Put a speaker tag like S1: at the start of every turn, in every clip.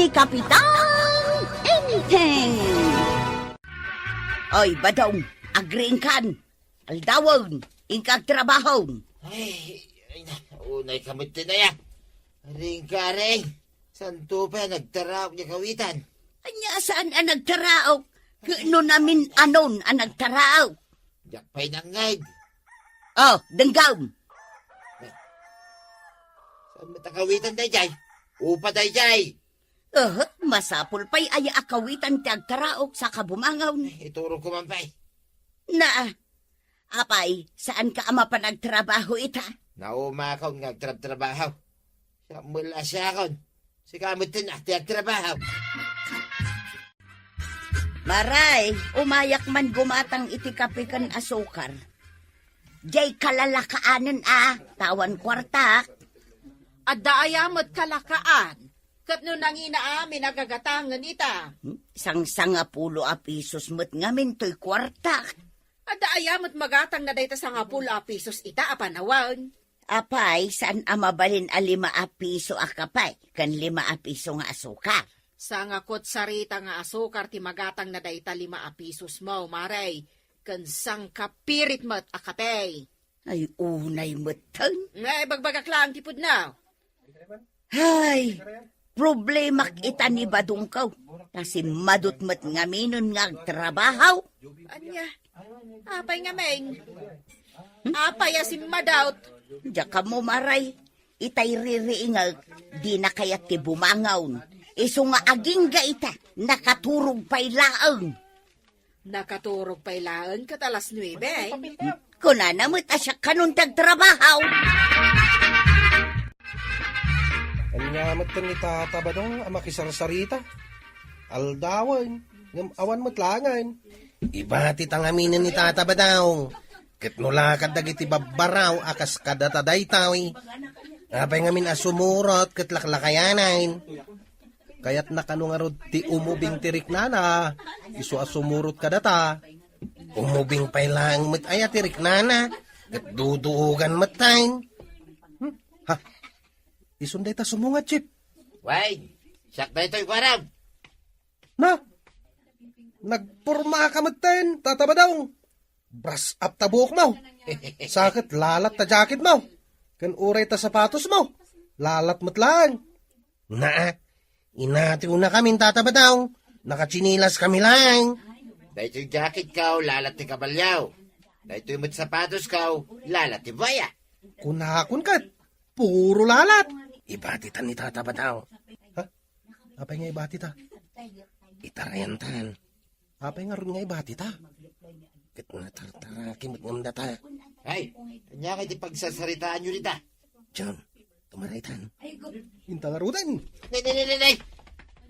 S1: ni Kapitan Enteng. Oy, badong, agring kan. Aldawon, ingkag trabahon.
S2: Ay, unay kamit na yan. Ring ka ring. Santo pa nagtaraw niya kawitan.
S1: Anya saan ang nagtaraog? Kano namin anon ang nagtaraog?
S2: Jakpay ng ngayd.
S1: Oh, denggaw.
S2: Saan matakawitan day jay? Upa day jay.
S1: Masapul pa'y ay akawitan ti agtaraog sa kabumangaw.
S2: Ituro ko man pa'y.
S1: Na, apay, saan ka ama pa nagtrabaho ita?
S2: Naumakaw nga trabaho. Siya mula siya kon. Si kamit din ti trabaho.
S1: Maray, umayak man gumatang iti kapikan asukar. Jay kalalakaanan tawan kwartak.
S3: Adda ayamot kalakaan. Kat no nangina amin nagagatangan ita.
S1: Sang 10 pisos mo't ngamin to'y kwartak.
S3: Adda ayamot magatang na dayta sa nga 10 pisos ita apanawan.
S1: Apay, saan amabalin 5 piso akapay? Kan 5 piso nga asukar.
S3: Sa nga kutsarita nga asukar ti magatang na dayta 5 pisos mo, maray. Kan sang kapirit mo't akapay.
S1: Ay, unay mo't
S3: Ngay bagbagak lang tipod na.
S1: Hay, problema kita ni Badungkaw. Kasi madut mo't ngaminon nga trabaho.
S3: Anya, apay nga meng. Apay asim madaut.
S1: Diya ka mo maray, itay ririingag, di na kayat ti bumangaw. Iso nga aging ga ita, nakaturog pa'y laang.
S3: Nakaturog pa'y laan katalas 9 eh.
S1: Kuna namit asya kanuntag trabaho.
S4: Anyamat ka ni Tata Badong, makisarsarita. Aldawan, ngam awan matlangan. Ibati tang aminin ni Tata Badong. Ket nulakad dagiti babbaraw akas kadataday tawi. Apay ngamin asumurot ket laklakayanan. Kayat nakanungarod ti umubing tirik nana. Isu asumurot kadata. Umubing pay lang met aya tirik nana. Ket duduugan matayn. Ha? Isunday ta sumungat, Chip.
S2: Way, siyak na ito'y kwarang.
S4: Na? Nagpurma ka matayn, Tata Badong. Brush up ta buhok mo. Sakit lalat ta jacket mo. Kan uray ta sapatos mo. Lalat mo't lang. Na, inatiw na kami, Tata Badong. Nakachinilas kami lang.
S2: Dahil yung jacket kaw, lalat ni kabalyaw. Dahil yung mat sapatos kaw, lalat ni baya.
S4: Kunakon kat. Puro lalat. Ibatitan ni Tata Badong. Ha? Apay nga ibatita? Itarayantan. Apay nga rin nga ibatita? Kat nga tartaraki mo't ngamdata.
S2: Ay, kanya kayo di pagsasaritaan nyo nita.
S4: John, tumaraitan. Intangarutan.
S2: Nay.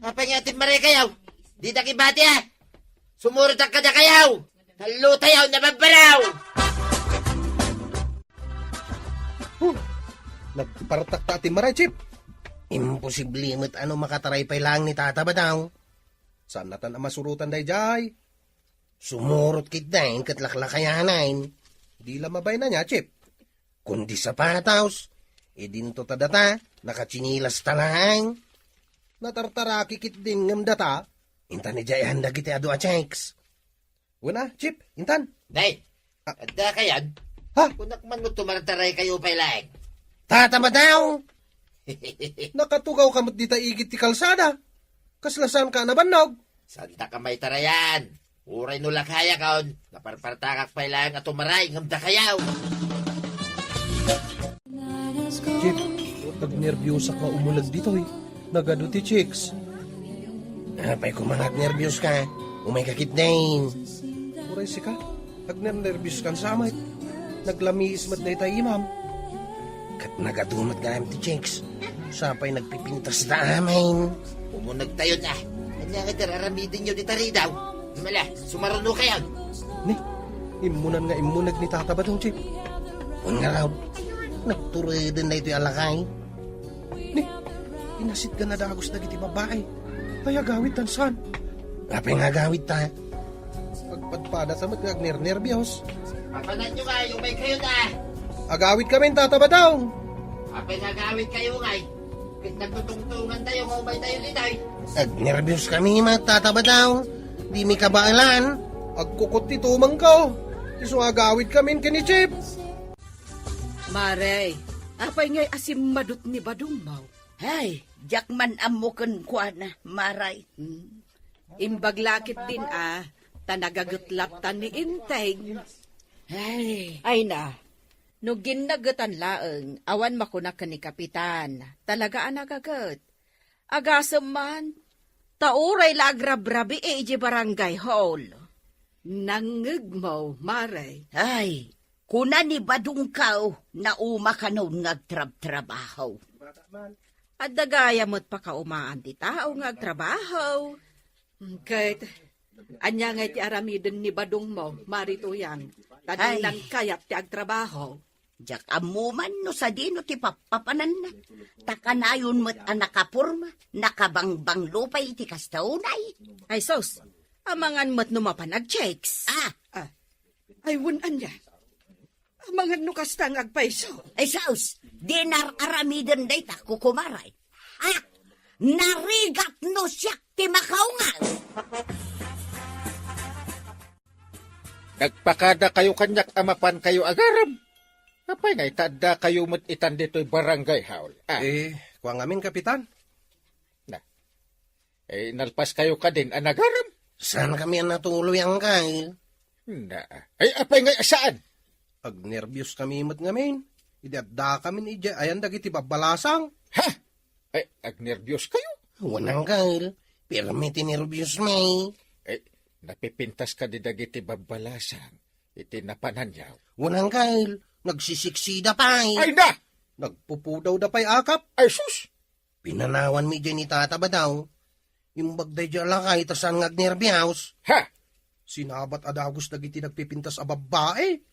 S2: Apa nga ating maray kayaw? Di na kibati ha. Sumurot ang kada kayaw. Halo tayaw na babaraw.
S4: Nagpartak ta ating maray, Chip. Imposible mo't ano makataray pa lang ni Tata Badong. Saan natan ang masurutan day jay? Sumurot kit dahin kat laklakayanan. Di lamabay na niya, Chip. Kundi sa pataws, dinto tadata, nakachinilas talahang. Natartaraki kit din ngam data, intan ni jayan dagiti adu a checks. Wala, Chip, intan.
S2: Nay, ada kayan?
S4: Ha?
S2: Kunak man mo tumartaray kayo pa ilaeng.
S4: Tata Badong! Nakatugaw kamot di taigit ti kalsada. Kaslasan ka na banog.
S2: Santa ka may tarayan. Uray no lakaya kaon. Naparpartakak pa ilang at tumaray ngamda kayaw.
S4: Chip, nag-nervyos ako umulag dito eh. Nagado ti chicks. Apay ko manag nervyos ka. Umay kakit din. Uray si ka. Nag-nervyos kan sa amay. Naglamis mat na itay imam. Kat nagadumat ka ti chicks. Sapay nagpipintas na amin.
S2: Umunag tayo na. Kanya ka tararamidin nyo di taridaw. Mala, sumaruno kayo.
S4: Ni, imunan nga imunag ni Tata Badong, Chip. Kung nga raw, nagtuloy din na ito'y alakay. Ni, inasit ka na dagos na giti babae. Kaya gawit tansan. Kapay nga gawit ta. Pagpadpada sa mat nagner-nervyos.
S2: Papanan nyo kayo, may kayo na.
S4: Agawit kami, Tata Badong.
S2: Apay nagawit kayo ngay. Kit nagtutungtungan tayo, maubay tayo dito ay.
S4: Nervyos kami magtataba daw. Di mi kabaalan. Agkukot ti tumang ka. Iso agawid kami kini Chip.
S3: Maray, apay ngay asim madut ni Badong Mau.
S1: Ay, jakman amukan kwa na, maray.
S3: Imbaglakit din tanagagutlatan ni Inteng.
S1: Ay,
S3: Ay na, no ginagatan laeng, awan makunak ka ni Kapitan. Talaga nagagat. Agasam man, tauray lagrabrabi iji barangay hall. Nangig mo, Maray.
S1: ay, kuna ni Badong kao na umakanaw ngagtrab-trabaho.
S3: At dagaya mo't pa kaumaan ti tao ngagtrabaho. Kahit, anya nga ti aramidin ni Badong mo, marituyang, tadilang kayat ti agtrabaho.
S1: Jak amuman no sa dino ti papapanan na. Takanayon mo't nakapurma, nakabangbang lupay ti kastaunay.
S3: Ay sos, amangan mo't numapanag-checks. Ay wunan niya. Amangan no kastang agpaiso.
S1: Ay saus, dinar aramidan day ta kukumaray. Narigat no siyak ti makaungal.
S5: Nagpakada kayo kanyak amapan kayo agaram. Apay nga itada kayo mat itan dito'y barangay haul.
S4: Kuha ngamin, Kapitan.
S5: Nalpas kayo ka din anagaram.
S4: Saan kami ang natuloy ang kail?
S5: Na. Ay, apay nga saan?
S4: Agnervyos kami mat ngamin. Idadda kami ni Ija. Ayan dagiti babalasang.
S5: Ha? Ay, agnervyos kayo?
S4: Wanang kail. Pero may tinervyos may.
S5: Ay, napipintas ka di dagiti babalasang. Iti napananyaw.
S4: Wanang kail. Nagsisiksida pa eh.
S5: Ay na!
S4: Nagpupudaw da pa'y akap.
S5: Ay sus!
S4: Pinanawan mi dyan ni tataba daw. Yung bagday dyan lang kahit asan ngagnervyos.
S5: Ha?
S4: Sinabat adagos dagiti nagpipintas a babae.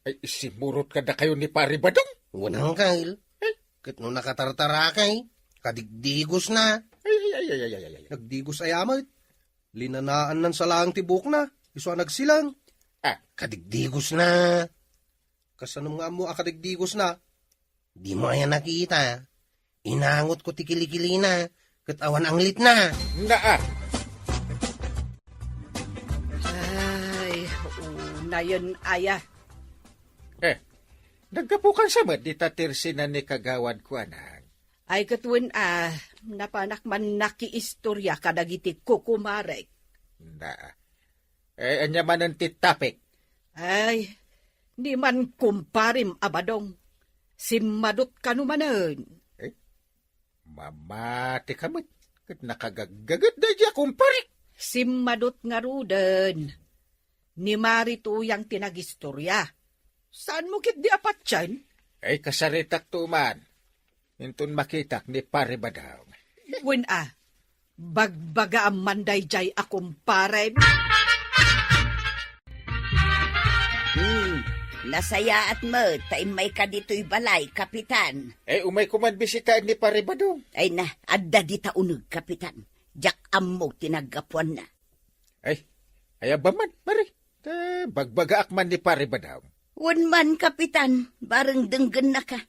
S5: Ay, simurot ka na kayo ni Pari Badong.
S4: Wanang kail. Kat no nakatartara kay. Kadigdigos na.
S5: Ay.
S4: Nagdigos ayamat. Linanaan nan salang tibok na. Iso nagsilang. Kadigdigos na. Kasanong nga mo akadigdigos na. Di mo ayan nakita. Inangot ko tikilikili na. Katawan ang lit na.
S5: Naa!
S3: Ay, na yun, aya.
S5: Nagkapukan sa mat, ditatirsi na ni kagawad ko anak.
S3: Ay katwin napanak man nakiistorya kadagiti kukumarek.
S5: Naa. Anya man ang titapik.
S3: Ay, di man kumparim abadong. Simadot kanumanan.
S5: Mamati ka mat. Kat nakagagagat na dya kumparik.
S3: Simadot nga ruden. Ni Marito yang tinagistorya. Saan mo kit di apat yan?
S5: Ay kasaritak tuman. Intun makitak ni Pari Badong.
S3: Win bagbaga ang manday jay akumpare.
S1: Nasaya at mo, tay may ka dito'y balay, Kapitan.
S5: Umay kuman bisitaan ni Pari Badong.
S1: Ay na, adda di taunag, Kapitan. Jak ammo tinagapuan na.
S5: Ay ba man, Pari? Bagbaga akman ni Pari Badong.
S1: Wan man, Kapitan, bareng denggan na ka.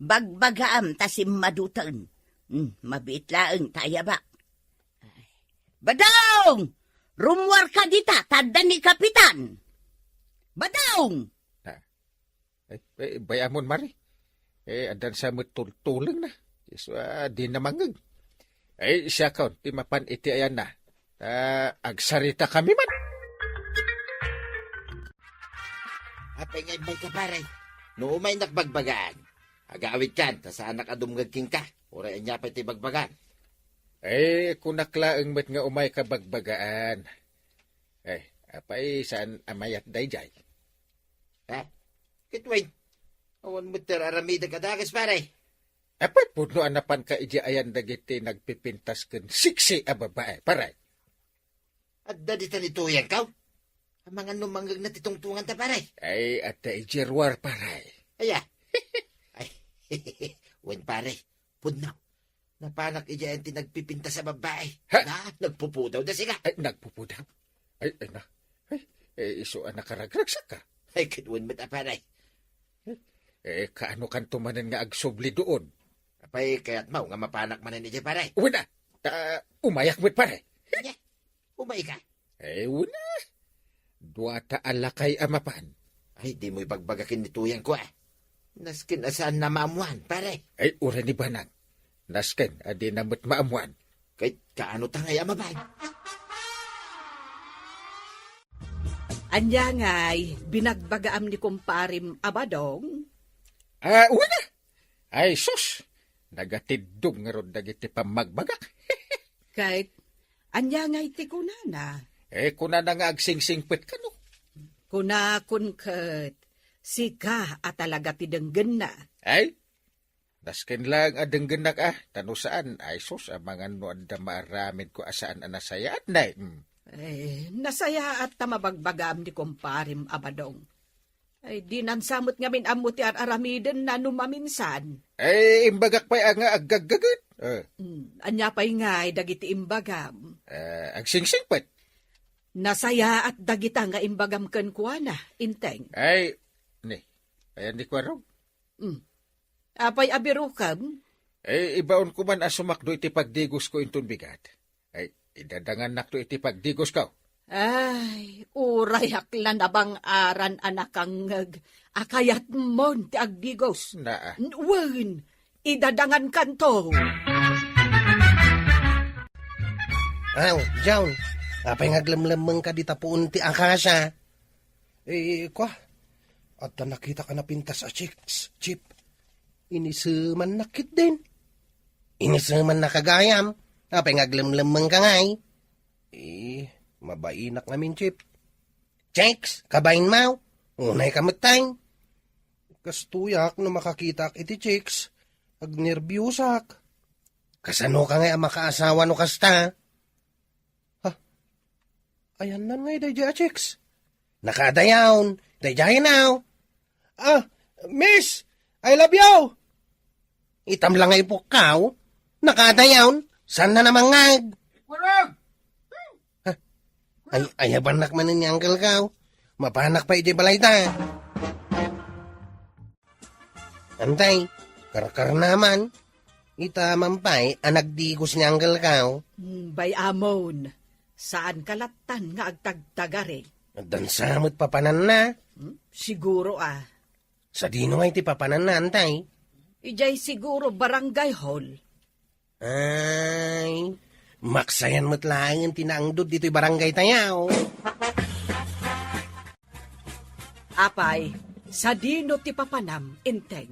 S1: Bagbagaam tasim madutan. Mabit laeng tayabak. Badong! Rumwar ka dita, tadda ni Kapitan. Badong!
S5: Bayamon, Mari. Adan sa matultulang na. Di na mangag. Siya kaon, timapan iti ayan na. Agsarita kami man.
S2: Apay nga ibay ka pare. No umay nakbagbagaan. Agawid kan, ta sa anak adumgagking ka. Oray niya pa iti bagbagan.
S5: Kunaklaang met nga umay kabagbagaan. Apay saan amayat dayjay.
S2: Kitwin. Awan mo aramida kadagas pare.
S5: Apay puno anapan ka iji ayan dagiti nagpipintas ken siksi a babae. Paray.
S2: At dadita nituyan ka. Ang mga numanggag na titungtungan ta pare.
S5: At ijerwar paray.
S2: Aya. Ay, wen pare. Pudnaw. Napanak iyan ti nagpipinta sa babae. Nagpupudaw da sila.
S5: Nagpupudaw? Na. Iso nakaragragsak ka.
S2: Kitwin mo ta pare.
S5: Kaano kan tumanan nga agsubli doon?
S2: Apay kaya't mau nga mapanak man ni pare.
S5: Una, umayak mo't pare.
S2: Umay ka.
S5: Una, dua ta alakay amapan.
S2: Ay, di mo ipagbagakin ni tuyang ko Naskin asaan na maamuan, pare.
S5: Ay, ura ni Banang. Nasken, adi na mo't maamuan.
S2: Kahit kaano tangay amabay.
S3: Anya nga'y binagbagaam ni kumparim Abadong.
S5: Una! Ay, sus! Nagatidong nga ron dagiti pamagbagak.
S3: Kahit anya nga'y tikunana.
S5: Kuna na nga agsingsingpet ka, no?
S3: Kuna kunket, sika at talaga tidenggen na.
S5: Ay, nasken lang adenggenak tano saan, ay sus, amangan mo anda maaramid ko asaan anasayaan na.
S3: Nasaya at tamabagbagam ni kumparim Abadong. Ay, di nansamot ngamin amuti at aramiden na numaminsan.
S5: Ay, imbagak pa'y nga agagagat.
S3: Anya pa'y nga'y dagiti imbagam.
S5: Agsingsingpet.
S3: Nasaya at dagita nga imbagam ken kuana, inteng.
S5: Ay, ayan di ko araw.
S3: Apay abirukam,
S5: Ay, ibaon ko man asumakdo iti pagdigos ko intun bigat. Ay, idadangan nakto iti pagdigos ka.
S3: ay, urayak lan abang aran anakang akayat mon ti agdigos.
S5: Na,
S3: Wen, idadangan kanto.
S4: John, apay ngaglamlamang ka di tapuun ti akasya. Kwa, at nakita ka na pintas a chip. Inisuman nakit din. Inisuman nakagayam. Apay ngaglamlamang ka ngay. Mabainak namin, Chip. Chicks, kabayin mau. Unay kamatay. Kastuyak no makakita iti chicks. Agnerbyusak. Kasano ka nga makaasawa no kasta? Ayan na nga dayjay chicks. Nakadayawn. Dayjay now. Miss! I love you! Itam lang ay pukaw. Nakadayawn. San na namang ngag?
S5: Warag!
S4: Ay abanak man ni Uncle Kaw. Mapanak pa iti balay ta. Antay, karakar naman. Ita mampay, anagdigos ni Uncle Kaw.
S3: Bay amon, saan kalatan nga agtagtagari?
S4: Dansamot papanan na.
S3: Siguro
S4: Sa dino nga iti papanan na, antay.
S3: Ijay siguro barangay hall.
S4: Ay, maksayan mo't lang ang tinaangdod dito'y barangay tayaw.
S3: Apay, sa dino ti papanam, inteng.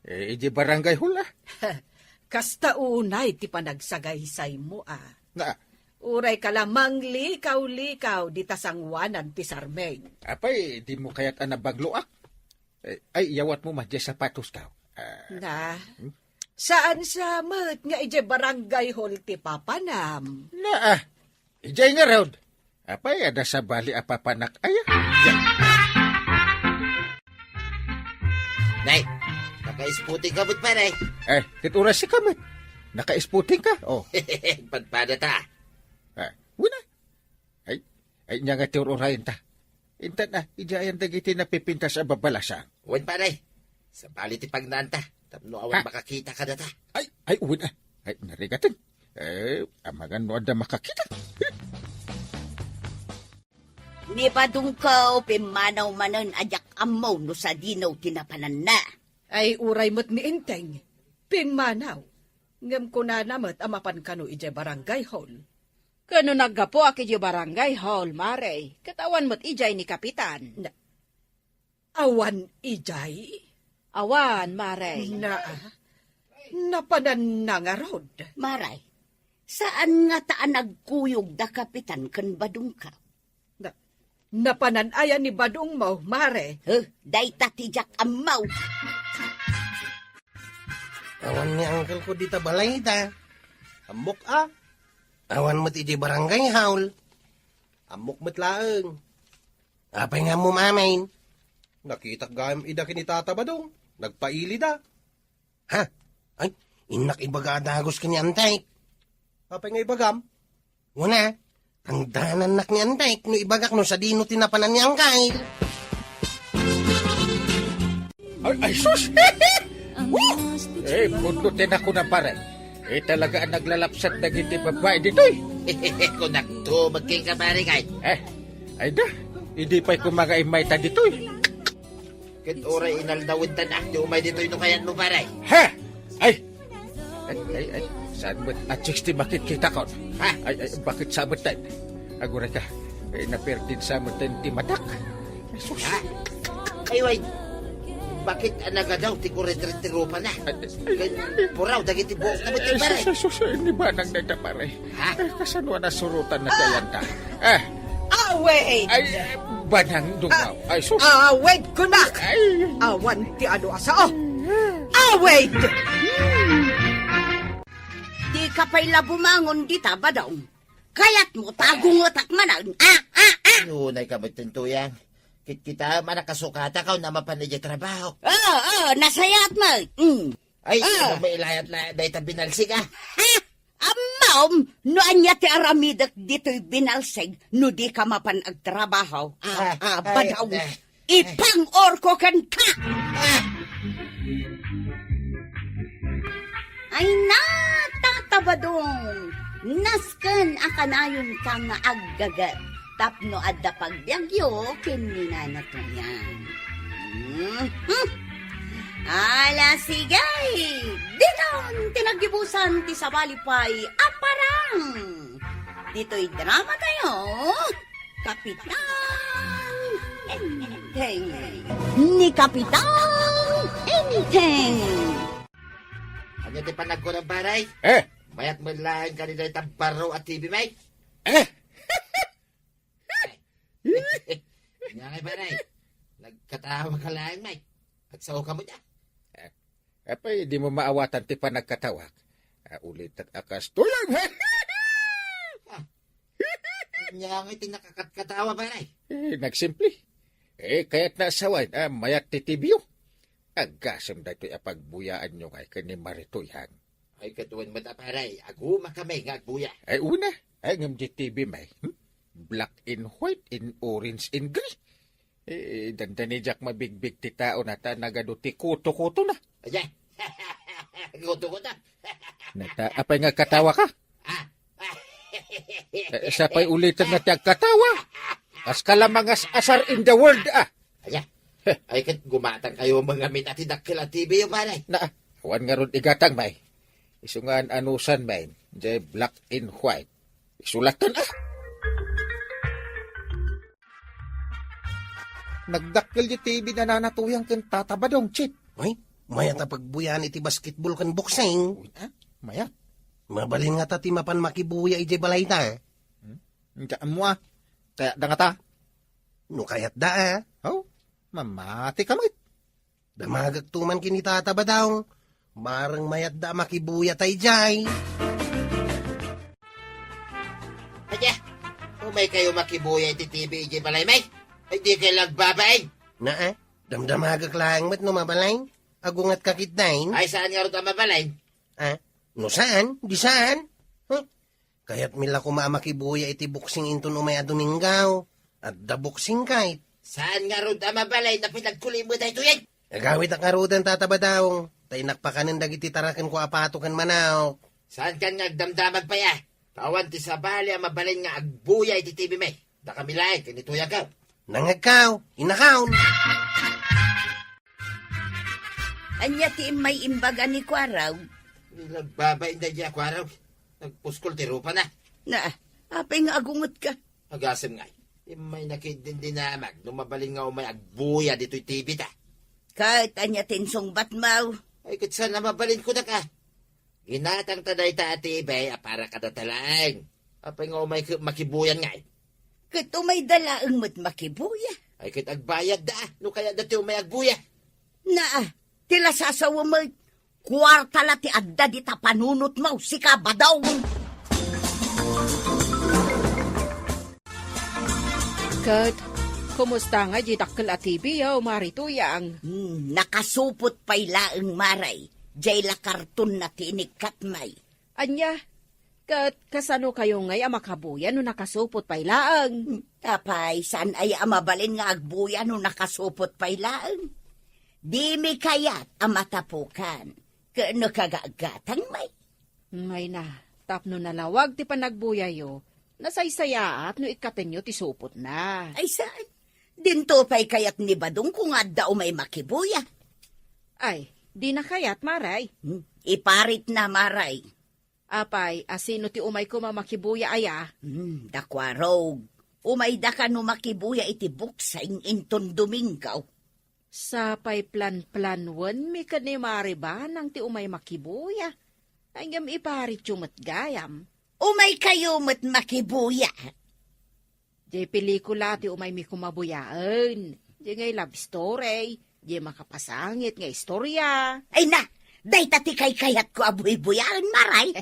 S5: Iji barangay hula.
S3: Kasta unay ti panagsagaysay mo
S5: Na,
S3: Uray ka lamang likaw-likaw di tasangwanan ti sarmeng.
S5: apay, di mo kaya't anabagloak. Ay, yawat mo madya sapatos ka.
S3: Na, saan sa mat nga ije barangay hall ti papanam?
S5: Na, ijay nga raud. Apay, ada sa bali apapanak. Aya, yan.
S2: Nay, naka-isputing ka mo't pare.
S5: Kituras si kamit. Naka-isputing ka. Oh,
S2: Padpada ta.
S5: wala. Ay, niya nga tiurorayin ta. Intan na, ijayan dagiti na pipinta sa babalasa.
S2: Wen pare. Sa bali ti pagnanta. Tapno awan makakita ka na ta.
S5: Ay, wala. Ay, narigatan. Amangan mo ada makakita.
S1: Ni padungkaw pimanaw manan ajak amaw no sa dinaw tinapanan na.
S3: Ay uray mo't ni inteng. Pinmanaw. Ngem ko na namat amapan kano ije barangay hall.
S6: Kano naggapo ak ije barangay hall, mare. Katawan mo't ijay ni kapitan.
S3: Awan ijay?
S6: Awan, mare.
S3: Napanan na nga rod.
S1: Maray, saan nga taan nagkuyog da kapitan kan badungkaw?
S3: Napananayan ni Badong mo, mare.
S1: Day tatijak amaw.
S4: Awan ni Uncle ko dita balay ta.
S7: Amok
S4: Awan mo't iti barangay haul.
S7: Amok matlaeng.
S4: Apay nga mo mamain.
S7: Nakita gayam ida kinitata ba dong? Nagpaili da.
S4: Ay, inak ibaga dagos ka ni Antay.
S7: Apay nga ibagam.
S4: Una, ang danan nak ni Antay, no ibagak no sa dino tinapanan ni Angkay.
S5: Ay, sus! Pundutin ako ng paray. Talaga ang naglalapsat na giti babae ditoy.
S2: Kunak to, magking kabari kay.
S5: Ay da, hindi pa'y kumagaimay ta ditoy.
S2: Kat oray inaldawin ta na, di umay dito yung kayan mo paray.
S5: Ha? Ay, saan mo't at 60 makikita ko?
S2: Ha?
S5: Ay, bakit sa mo't tayo? Agura ka, naperdin sa mo't tayo ti madak. Sus.
S2: Ha? Ay, wait. Bakit anaga daw, ti kuretretiro pa na? Puraw, dagiti buhok na mo ti paray.
S5: Sus, hindi ba nang nagdaparay?
S2: Ha?
S5: Kasanwa na surutan na kayan ta.
S6: Wait!
S5: Ay, banang dungaw. Ay, sus.
S6: Wait, kunak!
S5: Ay,
S6: Awan ti ano asao! Wait!
S1: Di ka pa'y labumangon di tabadaw. Kaya't mo tagungotak manan.
S2: Nunay ka ba't tuyang? Kita manakasukata ka na mapanadya trabaho.
S1: Nasayat mo.
S2: Ay, ano may ilayat-layat na itabinalsig ah.
S1: Amam, no anya ti aramidak dito'y binalsig, no di ka mapan agtrabaho. Badaw, ipang-orko kan ka! Ay natatabadong, nasken akanayon ka nga aggagat, tapno adda pagbyagyo kinina na to yan. Ala sigay, diton tinagibusan ti sabalipay aparang. Dito'y drama tayo, Kapitan Enteng. Ni Kapitan Enteng.
S2: Ano di panag ko ng baray? Mayat mo lahan ka nila itang baro at TV, may? Nga kay baray. Nagkatawa ka lang, may. At sao ka mo niya?
S5: Apay, di mo maawatan ti pa nagkatawag. Ulit at akas tulang, ha?
S2: Nga nga iti nakakatkatawa, baray.
S5: Nagsimple. Kaya't nasawan, mayat ti tibyo. Agasam da ito'y apagbuyaan nyo kay kani maritoyan.
S2: Ay, katuwan mo na, baray. Aguma kami nga agbuya.
S5: Ay, una, ay ngam di TV may. Black in white, in orange, in gray. Dandani jak mabigbig ti tao na ta nagaduti kuto-kuto na.
S2: Ayan. Guto ko na.
S5: Nata, apay nga katawa ka? Sapay ulitan na ti agkatawa. As kalamangas asar in the world,
S2: Ayan. Ay, kat gumatang kayo mga minati dakila TV yung baray.
S5: Na, awan nga ron igatang may. Isungan anusan may. Jay black in white. Isulatan Nagdakkel di TV na nanatuyang kan tatabadong, Chip.
S4: Ay, mayat na pagbuyan iti basketball kan boxing.
S5: Maya.
S4: Mabalin nga ta ti mapan makibuya iti balay ta.
S5: Diyan mo Kaya da nga ta.
S4: No kayat da
S5: Mamati kamit.
S4: Damagag tuman kinitata ba daw? Marang mayat da makibuya tay jay.
S2: Ayan. Umay kayo makibuya iti TV iti balay, may. Ay, di kayo lagbabay.
S4: Na damdamagag lang mat no mabalay. Agungat kakitnain.
S2: Ay, saan nga rin ka mabalay?
S4: No saan? Di saan? Kaya't mila kumamakibuya iti boxing inton umay a Domingaw. At da boxing kahit.
S2: Saan nga rin ka mabalay na pinagkulim mo tayo yan?
S4: Agawit ang karudan tatabadaw. Tay nakpakanan dagiti tarakan ko apatukan manaw.
S2: Saan ka nga agdamdamag pa ya? Kawan ti sabali ang mabalay nga agbuya iti TV, may. Da kami lahat, kanituya ka.
S4: Nangagkaw, inakaw.
S1: Anya ti may imbaga ni Kwaraw.
S2: Nagbabay na di ako araw. Nagpuskol ti rupa na.
S1: Na, apay nga agungot ka.
S2: Agasam nga. May nakidin din na amag. Lumabaling nga umay agbuya dito'y TV ta.
S1: Kahit anya tinsong batmaw.
S2: Ay, kat saan na mabalin ko na ka? Ginatang taday ta TV, para kadatalaan. Apay nga umay makibuyan nga.
S1: Kat umay dalaang mat makibuya.
S2: Ay, kat agbayad da. No kaya dati umay agbuya.
S1: Na, tila sasawa mo, kwarta la ti adda di tapanunot mo, sika badaw.
S3: Kat, kumusta nga di dakkel at TV, marituyang?
S1: Nakasupot pa'y laang maray, jay la karton na tinikkat may.
S3: Anya, kat kasano kayo ngay makabuya no nakasupot pa'y laang?
S1: Tapay, saan ay amabalin nga agbuya no nakasupot pa'y laang? Di mi kayat ang matapukan. Kano kagagatang may.
S3: Ngay na, tapno nalawag ti panagbuyayo, nasaysaya at no ikatenyo ti supot na.
S1: Ay saan? Dinto pa'y kayat ni Badong kung adda umay makibuya.
S3: Ay, di na kayat, maray.
S1: Iparit na maray.
S3: Apay, asino ti umay ko mamakibuya aya?
S1: Dakwarog. Umay da ka no makibuya iti buksaing inton Domingaw.
S3: Sapay plan-planwan, mi ka ni mariba nang ti umay makibuya. Hanggang iparit yung matgayam.
S1: Umay kayo mat makibuya.
S3: Di pelikula ti umay mi kumabuyaan. Di ngay love story. Di makapasangit nga istorya.
S1: Ay na, day tati kay kayat ko abuy-buyan maray.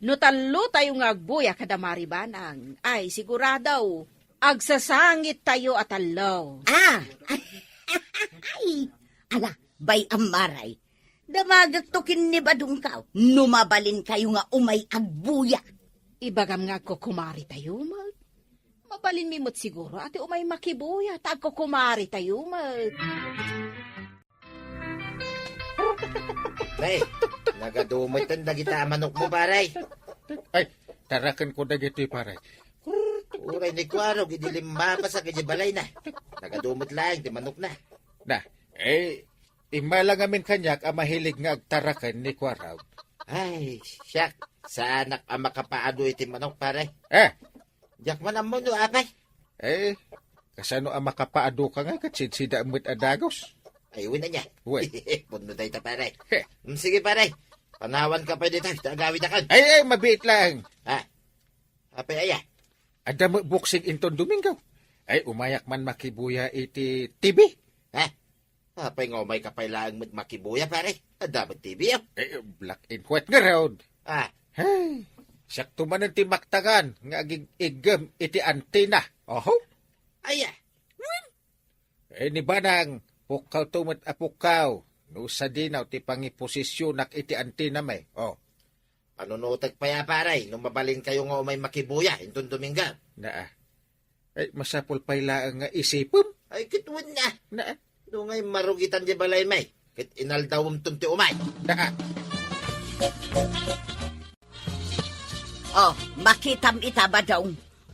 S3: No talo tayo nga agbuya kada maribanang. Ay, siguradaw. Agsasangit tayo at alaw.
S1: Ay, ala, bay ang maray. Damagag tokin ni Badong kaw. Numabalin kayo nga umay agbuya.
S3: Ibagam nga ko kumari tayo, mag. Mabalin mi mo't siguro ati umay makibuya. Tag ko kumari tayo, mag.
S2: Bay, nagadumot ang dagita manok mo, paray.
S5: Ay, tarakan ko na gito paray.
S2: Uray ni Kwarog, idilim mapa sa balay na. Nagadumot lang, di manok na.
S5: Na, imalang amin kanyak ang mahilig nga agtarakan ni Kwaraw.
S2: Ay, siyak. Sa anak ang makapaado iti manok, paray. Diyak man ang mundo, apay.
S5: Kasano ang makapaado ka nga katsinsida mo't adagos?
S2: Ayun na niya.
S5: Uy.
S2: Puno tayo ta, paray. Sige, paray. Panawan ka pa dito. Tagawid na ka.
S5: Ay, mabiit lang.
S2: Apay, aya.
S5: Ada mo buksig inton Domingaw. Ay, umayak man makibuya iti TV.
S2: Apay nga umay kapailaang makibuya, paray. Dapat TV,
S5: Black and white nga round.
S2: Ah,
S5: Sakto man ang timaktagan nga aging igam iti antena. Oho.
S2: aya.
S5: Ni banang pukaw tumat apukaw. No sa dinaw ti pangiposisyonak iti antena may.
S2: Panunutag pa ya, paray. Nung mabalin kayo nga umay makibuya, intong Dominga.
S5: Naa. Ay, masapol pailaang nga isipon.
S2: Ay, kitwin na.
S5: Naa.
S2: Doon ngay marugitan di balay may. Kit inaldawam tunti umay.
S5: Naa.
S1: Makitam itaba daw.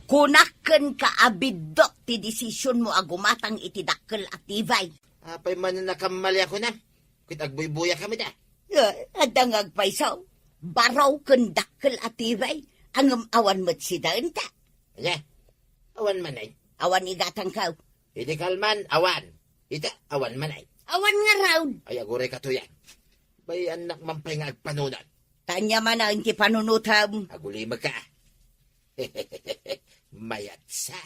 S1: Kunaken ka abidok ti desisyon mo agumatang iti dakkel at tivay.
S2: Apay man na nakamali ako na. Kit agbuy-buya kami da.
S1: Adang agpaisaw. Baraw ken dakkel at tivay. Ang awan mo't si daen ta.
S2: Anya, awan manay.
S1: Awan igatang kaw.
S2: Hindi kalman, awan. Ita, awan manay.
S1: Awan nga raw.
S2: Ay, agure ka to yan. Bay anak mampay nga agpanunan.
S1: Tanya man ang ti panunutam.
S2: Agulimag ka. Mayat sa.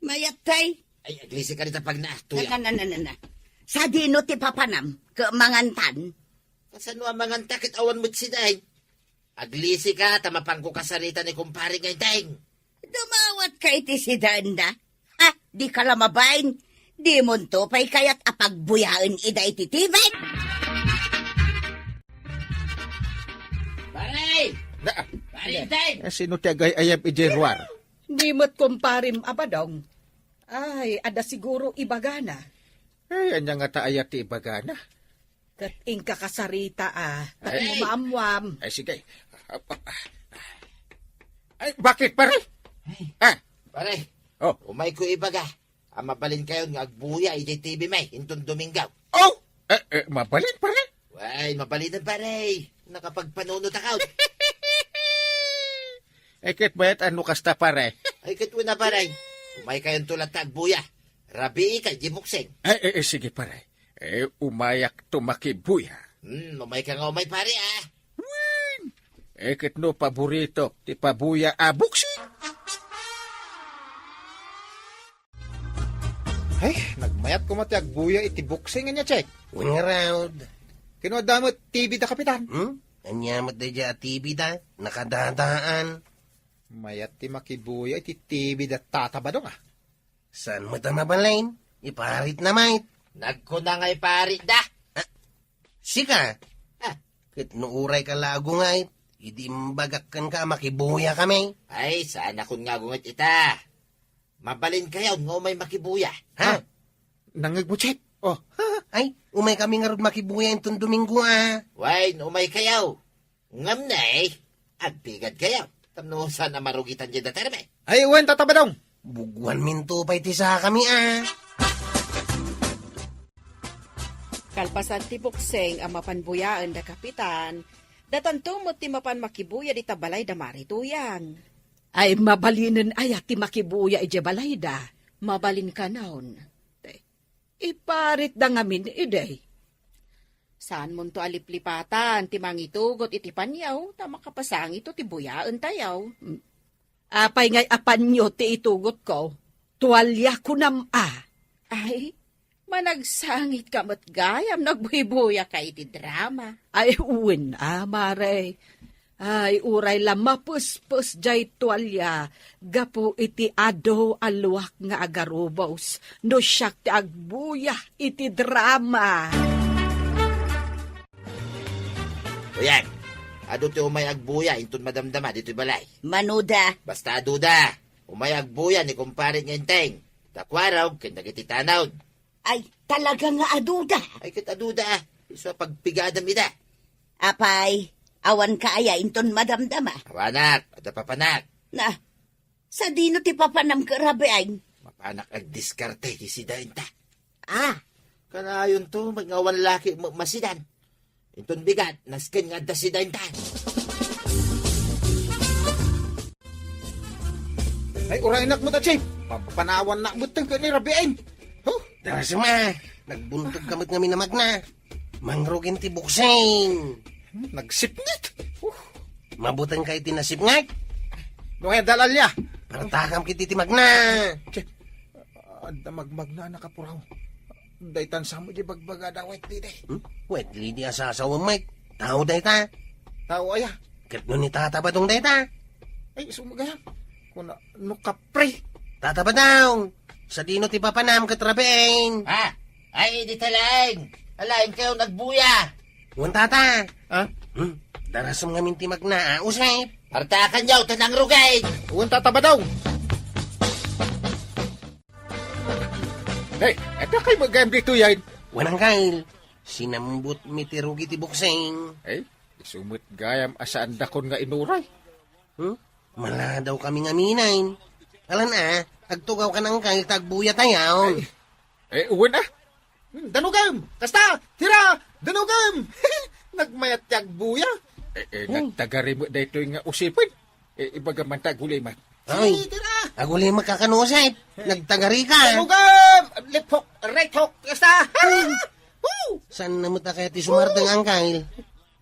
S1: Mayatay.
S2: Ay, aglisi ka rita pag na-tuya.
S1: Na. Sa dino ti papanam. Mangantan.
S2: Kasano ang mga takit awan mo't siday? Aglisi ka, tamapang ko kasarita ni kumpare ngayon tayong.
S1: Dumawat ka iti si Danda. Di ka lamabain. Di mo to pa'y kaya't apagbuyaan ida iti tibay.
S2: Paray!
S5: Naa.
S2: Paray tayong!
S5: Sino ti agay ayab ijeruar?
S6: Di mo't kumparim abadong. Ay, ada siguro ibagana.
S5: Ay, anya nga taayat ti ibagana.
S6: Kat ingka kasarita Tat
S5: Ay.
S6: mo maamwam.
S5: Ay, sige. Ay, bakit pare?
S2: Paray,
S5: Oh.
S2: umay ko ibaga. Ang mabalin kayo nga agbuya iti TV may, intong Domingaw.
S5: Oh! Mabalit pare?
S2: Ay, mabalitan paray. Nakapagpanunot akaw.
S5: Kit bayat ano kasta pare?
S2: Ay, katwa na paray. Umay kayong tulad ta agbuya. Rabi kay jibukseng.
S5: Sige pare. Umayak tumakibuya.
S2: Umay ka nga umay pare
S5: Kit no paborito ti pabuya abuksi. Ay, nagmayat ko mati agbuya iti buksing nga check.
S4: Wing around.
S5: Kinuadamot TV da kapitan.
S4: Anyamat da dya TV da. Nakadadaan.
S5: Mayat ti makibuya iti TV da tatabadong
S4: Saan mo ta mabalain? Iparit na mait.
S2: Nagkuna nga'y pari da.
S4: Sika. Kit nuuray ka lago ngait. Idi mbagakkan ka makibuya kami.
S2: Ay, sana kung nga gungat ita. Mabalin kayo nga umay makibuya.
S4: Ha?
S5: Nangag mo check. Oh,
S4: Ay, umay kami nga rod makibuya itong Domingo ah.
S2: Why, umay kayaw. Ngam na eh. Agpigad kayaw. Tamno sana marugitan dyan na terme.
S5: ay uwan tatabadong.
S4: Buguan minto pa iti sa kami ah.
S3: Kalpasan ti bukseng ang mapanbuyaan da kapitan, datantumot ti mapan makibuya di tabalay da marituyang.
S6: Ay mabalinin ay ti makibuya ije balay da.
S3: Mabalin ka naon.
S6: Iparit da ngamin iday.
S3: Saan mo to aliplipatan, ti mangitugot iti panyaw, tama kapasang ito ti buyaan tayaw.
S6: Apay ngay apan nyo ti itugot ko. Tuwalya ko nam
S3: Ay, managsangit ka mat gayam, nagbuy-buya ka iti drama.
S6: Ay uwin mare. Ay uray la mapuspus jay tuwalya. Gapo iti ado aluak nga agarubos. No siyak ti agbuya iti drama.
S2: Uyan, ado ti umay agbuya, intun madamdama, dito'y balay.
S1: Manuda,
S2: Basta aduda, umay agbuya ni kumpare ngenteng. Takwaraw, kinagiti tanaw.
S1: ay talaga nga aduda.
S2: Ay kita duda, iso pagpigadam ida.
S1: Apay, awan ka aya inton madamdama.
S2: Awanak, ada papanak.
S1: Na, sa dino ti papanam karabe ay.
S2: Mapanak ag diskarte ti sidainta.
S1: Ah,
S2: Kanayon to, mga laki masidan. Inton bigat, naskin nga da sidainta.
S5: Ay urainak mo ta, Chief. Papanawan na mo tang ni Rabiain. Huh?
S4: Darasma, nagbuntog kamot nga minamag na. Mangrugin ti bukseng.
S5: Nagsipnit.
S4: Mabutang kay tinasip nga.
S5: Nung ay dalalya.
S4: Partakam kiti ti magna.
S5: Chief, ada magmagna nakapuraw. Daytan sa mo di bagbaga dawit di day.
S4: Wet, lidi asasawa Mike. Tao day ta.
S5: Tao aya.
S4: Katno ni tata ba tong day ta?
S5: Ay sumagayam. Kuna no kapre.
S4: Tata ba daw? Sa dino ti papanam katrabein.
S2: Ha? Ay, di talaing. Alain kayo nagbuya.
S4: Wan tata.
S5: Ha?
S4: Darasam nga minti magna. Usay.
S2: Partakan yaw, tanang rugay.
S5: Uwan tataba daw. Hey, eto kay magayam dito yan.
S4: Wanang kail. Sinambut mitirugi ti bukseng.
S5: Ay, sumut gayam asaan dakon nga inuray.
S4: Mala daw kami nga minain. Alan agtugaw ka ng kail tagbuya tayaw.
S5: Eh, uwan ah. Danugam! Kasta! Tira! Danugam! Nagmayat tiyag buya. Nagtagari mo dito nga usipin. Ibaga man tagulay man.
S4: Ay,
S5: Tira!
S4: aguli magkakanusay. Nagtagari ka.
S5: Danugam! Left hook! Right hook! Kasta! Woo!
S4: San namut na kaya ti sumartang ang kail?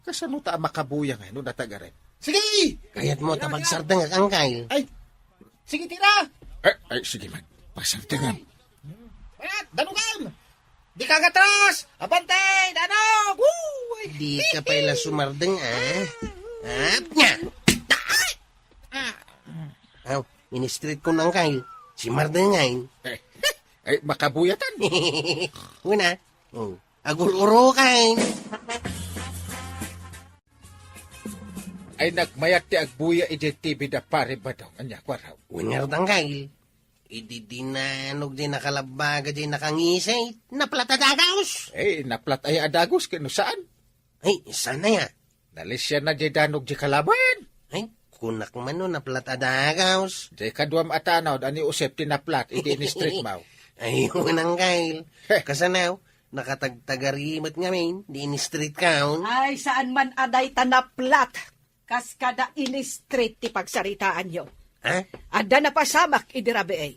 S5: Kasano ta makabuya nga no natagarin? Sige!
S4: Kaya't mo tapagsartang ang kail.
S5: Ay! Sige, tira! Ay, sige man. Pasartangan. Danugam! Di ka gatras! Abantay! Danog! Woo!
S4: Di ka pala sumardeng Ap niya! Aw, in-street ko ng kail. Si Mardeng ngayon.
S5: Ay, makabuyatan.
S4: Una, agul-uro kain.
S5: Ay, nagmayat ti agbuya iti TV da pare ba daw? Anya, kwaraw.
S4: Wingar ang kail. Idi dinanog di nakalabaga di nakangisay. Naplatadagaos.
S5: Eh, naplat ay adagos kano saan?
S4: Ay, sana ya.
S5: Nalisya na di danog di kalaban.
S4: Ay, kunak man no naplatadagaos.
S5: Di kaduam atanaw, ani usep ti naplat, iti ni street mau.
S4: Ayun ang kail. Kasanaw, nakatagtagarimat ngamin, di in-street count.
S6: Ay saan man aday tanaplat. Kaskada in-street ti pagsaritaan nyo.
S4: Ha?
S6: Ada na pasamak idirabe ay.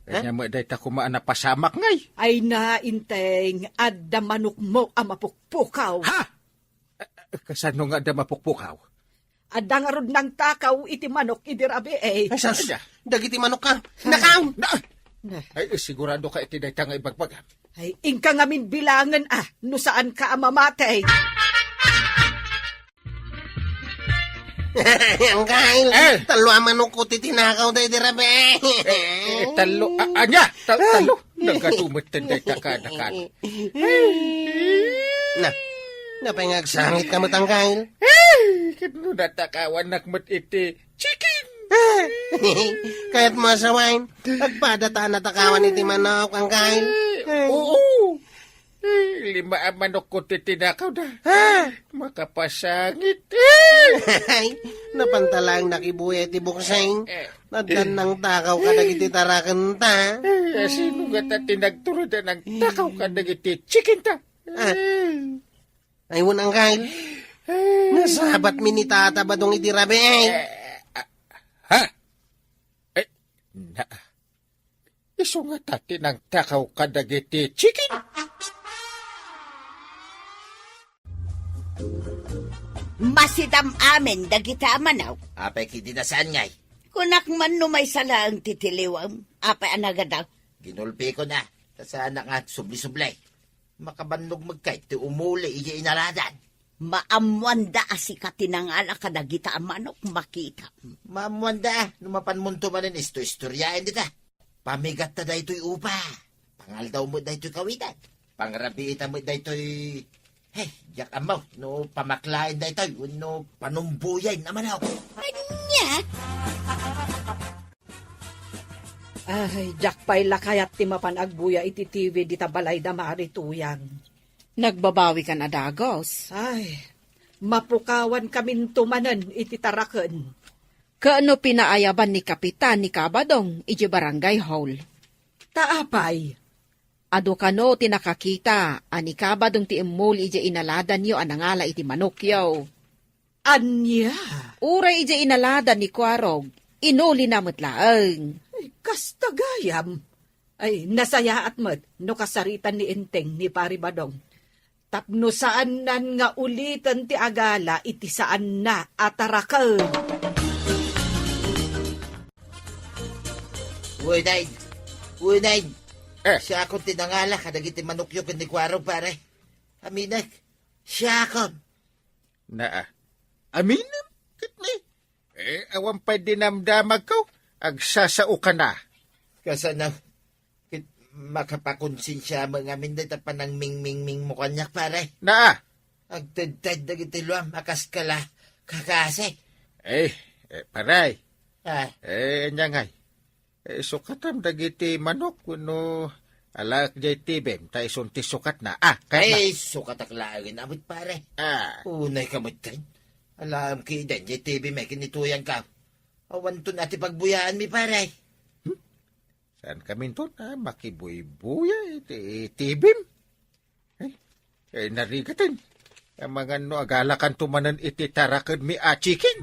S5: Kanya mo day ta kumaan na pasamak ngay.
S6: Ay nainteng ada manok mo ang mapukpukaw.
S5: Ha? Kasano nga da mapukpukaw?
S6: Ada nga rod ng takaw iti manok idirabe ay.
S4: Ay, sas,
S5: Anya?
S4: dagiti manok ka. Nakaw!
S5: Ay, sigurado ka iti day ta nga ibagbaga.
S6: Ay ingka ngamin bilangan no saan ka amamatay.
S4: Ang kail. Talo ang manok ko titinakaw day dirabe.
S5: Talo, anya, talo. Nagkatumot ten day ta kada.
S4: Na, napangagsangit ka matang kail.
S5: Kano natakawan nakmat iti chicken.
S4: Kahit masawain, agpadata natakawan iti manok ang kail.
S5: Oo. lima ang manok ko titinakaw na. Makapasangit.
S4: Ay, napantalang nakibuya ti bukseng. Nadan ng takaw ka nagiti tarakan ta.
S5: Sino nga ta tinagturod na ng takaw ka nagiti chicken ta?
S4: Ay, unang kail. Nasabat mi ni tata ba dong itirabe ay?
S5: Ha? Na. Iso nga tati ng takaw ka nagiti chicken?
S1: Masidam amin dagita manaw.
S2: Apay kiti nasaan ngay.
S1: Kunak man no may sala ang titiliwam. Apay anagadaw.
S2: Ginulpi ko na. Tasaan nga subli-sublay. Makabanlog magkait ti umuli iya inaradan.
S1: Maamwanda asi ka tinangala ka dagita manok makita.
S2: Mamuanda, numapan mo to manin istoryain dita. Pamigat ta da ito'y upa. Pangal daw mo da ito'y kawitan. Pangrabi ita mo da ito'y... Hey, yak amaw, no pamaklain da ito'y, no panumbuyan naman ako.
S1: Anya?
S6: Ay, jak pa'y lakayat ti mapan agbuya iti TV di tabalay da maarituyang.
S3: Nagbabawi ka na dagos.
S6: Ay, mapukawan kamin tumanan iti taraken.
S3: Kaano pinaayaban ni Kapitan ni Kabadong iji barangay hall?
S6: Taapay.
S3: Ado kano tinakakita ani Kabadong ti imul iji inaladan yo anangala iti manokyaw.
S6: Anya?
S3: Uray iji inaladan ni Kwarog, inuli na matlaang.
S6: Ay, kastagayam. Ay, nasaya at mat, no kasaritan ni Enteng ni Pari Badong. Tapno saan nan nga ulitan ti agala, iti saan na atarakan.
S2: Uy, Nain. Siya akong tinangala ka nagiti manukyo ni Kwaro, pare. Aminag, siya akong.
S5: Na. Aminam? Kitni? Awan pa'y dinamdamag ko. Agsasao ka na.
S2: Kasanaw, makapakonsensya mo nga min dita pa ng ming mo kanyak, pare.
S5: Na.
S2: Agtad-tad nagiti luam, akaskala, kakase.
S5: Paray.
S2: Ah,
S5: Nyangay. Sukatam dagiti manok kuno alak jay tibem ta isunti sukat na.
S2: ay, sukataklaan abot, pare.
S5: Ah.
S2: Unay kamot kain. Alam ki den, jay TV may kinituyan ka. Awan to nati pagbuyaan mi, pare.
S5: Saan kami to na makibuy-buya iti tibim? Narigatan. Ang mga no agalakan tumanan iti tarakan mi chicken.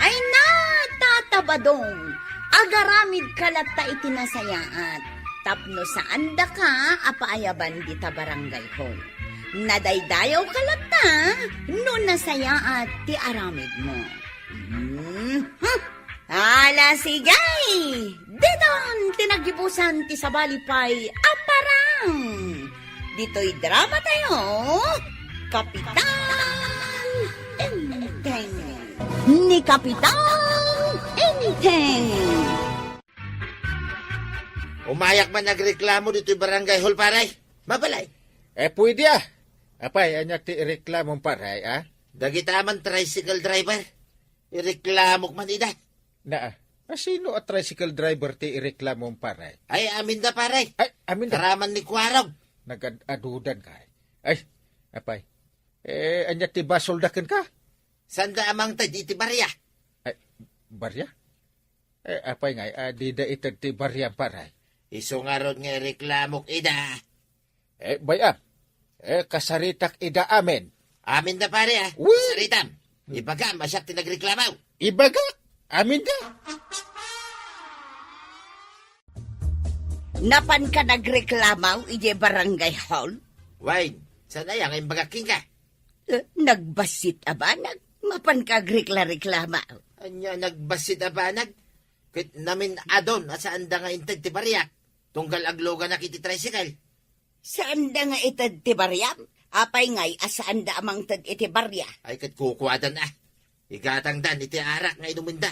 S1: Ay na, tatabadong. Agaramid kalata iti nasayaat. Tapno saan da ka, apaayaban di ta barangay hall. Nadaydayaw kalata, no nasayaat ti aramid mo. Ala sigay! Didon, tinagibusan ti sabalipay, aparang! Dito'y drama tayo, Kapitan Enteng! Ni Kapitan Enteng!
S2: Umayak man nagreklamo dito'y barangay hall, pare. Mabalay.
S5: Pwede Apay, anya ti reklamong paray,
S2: Dagitaman tricycle driver. Ireklamok man ida.
S5: Na, sino at tricycle driver ti reklamong paray?
S2: Ay, amin da, pare.
S5: Ay, amin na.
S2: Karaman ni Kwarog.
S5: Nag-adudan ka. Ay, apay. Anya ti basoldaken ka?
S2: Sanda amang tad iti barya.
S5: Ay, barya? Apay nga, di da itag ti barya paray.
S2: Iso nga ron nga reklamok ida.
S5: Bayam. Kasaritak ida amin.
S2: Amin da, pare,
S5: Uy!
S2: Saritam. Ibaga, masyak tinagreklamaw.
S5: Ibaga, amin da.
S1: Napan ka nagreklamaw ije barangay hall?
S2: Wine, sana yang imbagaking ka.
S1: Nagbasit abanag, mapan ka reklamaw.
S2: Anya nagbasit abanag. Kit namin adon, asaan da nga intag ti barya. Tunggal agloga na kiti tricycle.
S1: Saan da nga itad ti baryam? Apay ngay, asaan da amang tad iti barya?
S2: Ay, kat kukuwadan Igatang dan, iti arak nga inuminda.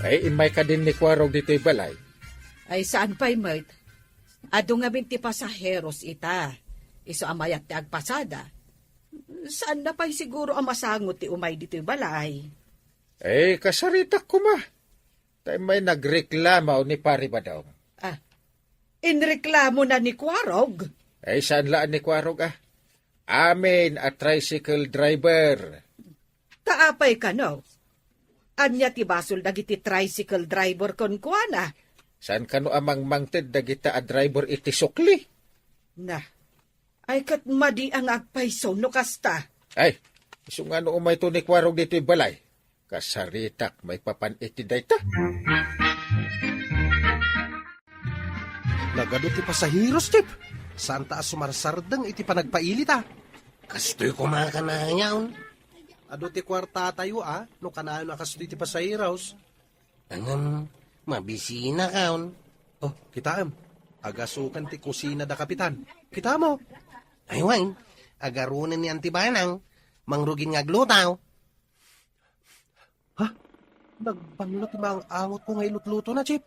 S5: Ay, imay ka din ni Kwarog dito'y balay.
S6: Ay, saan pa'y mat? Ado nga binti pasaheros ita. Iso amayat ti agpasada. Saan na pa'y siguro ang masangot ti umay dito'y balay?
S5: Kasaritak ko ma. Tay may nagreklamo ni pare Badong.
S6: Inreklamo na ni Kwarog.
S5: Ay saan laan ni Kwarog Amin a tricycle driver.
S6: Taapay ka no. Anya ti basol dagiti tricycle driver kon kuana.
S5: Saan kano amang mangted dagita a driver iti sukli?
S6: Na, ay kat madi ang agpayso no kasta.
S5: Ay, iso nga no umay to ni Kwarog dito balay. Kasaritak may papan iti dayta.
S4: Nagado ti pasahiros, Chip. Saan taas sumarsardeng iti panagpailit, Kastoy kumakananyaw. Ado ti kwarta tayo, no kanaan na kastoy ti pasahiros.
S7: Mabisina kaon.
S4: Oh, kitaam. Agasukan ti kusina da kapitan. Kita mo.
S7: Aywan, agarunan ni Antibanang. Mangrugin nga glutaw.
S4: Nagbanlo ti mga angot ko ngay lutluto na, Chip.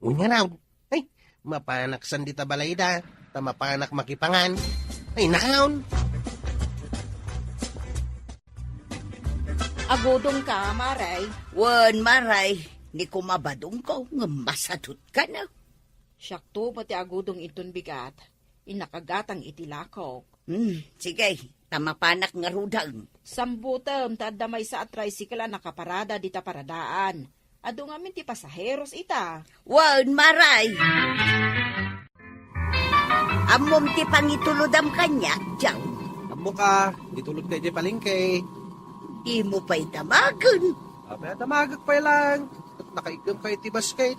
S7: Unya raw. Ay, mapanak sandita balayda. Tamapanak makipangan. Ay, nakaon.
S3: Agudong ka, Maray.
S1: Wan, Maray, ni kumabadong ko, nga masadot ka na.
S3: Syakto pati agudong iton bigat. Inakagatang itilakok.
S1: Sige, tamapanak nga rudang.
S3: Sambutam tadamay sa tricycle nakaparada dita paradaan. Ado ngamin ti pasaheros ita.
S1: Wan, Maray. Amom ti pangitulodam kanya, Diyaw.
S4: Amo ka, ditulog tayo di palengke.
S1: Imo pa'y damagan.
S4: Abay, damagag pa lang. At nakaigam kayo ti basket.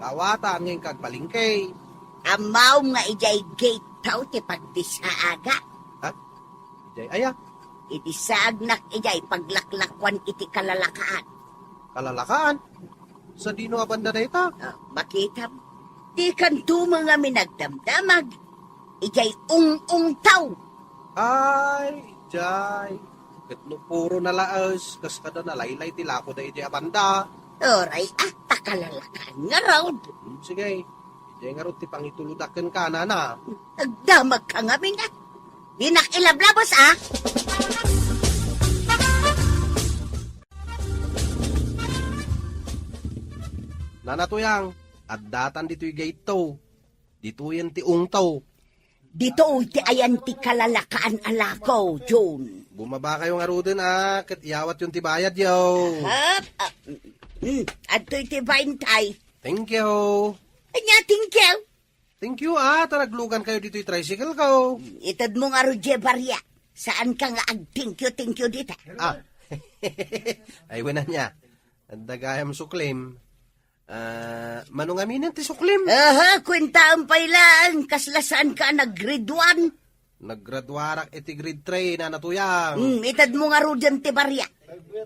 S4: Kawata ngayon kag palengke.
S1: Amaw nga ijay gate tao ti pagdisaaga.
S4: Ijay, aya,
S1: Iti saagnak ijay paglaklakwan iti kalalakaan.
S4: kalalakaan. Sa dino abanda na ita.
S1: Makitam, di kanto mga minagdamdamag. Ijay ung tao.
S4: Ay, ijay. Katno puro nalaas. Kas kada nalaylay ti lako da ijay abanda.
S1: Oray at takalalakaan nga raw.
S4: Sige, ijay nga ro ti pangituludaken ka na.
S1: Nagdamag ka nga mina. Di nakilablabos
S4: Nanatuyang, at datan dito'y gate to. Dito yan ti ungtaw.
S1: Dito ti ayan ti kalalakaan alako, June.
S4: Bumaba kayo nga ro din kat iyawat yung tibayad yo.
S1: Hap, adto'y ti baintay.
S4: Thank you.
S1: Anya, thank you.
S4: Thank you taraglugan kayo dito'y tricycle ko.
S1: Itad mo nga Roger Barya. Saan ka nga ag-thank you dita?
S4: Ay wala niya. Ang dagayam suklim. Manungaminan ti suklim.
S1: Kwentaang pailan. Kaslasaan ka nag-grade 1.
S4: Naggraduarak iti grade 3 na natuyang.
S1: Itad mo nga Roger ti Barya.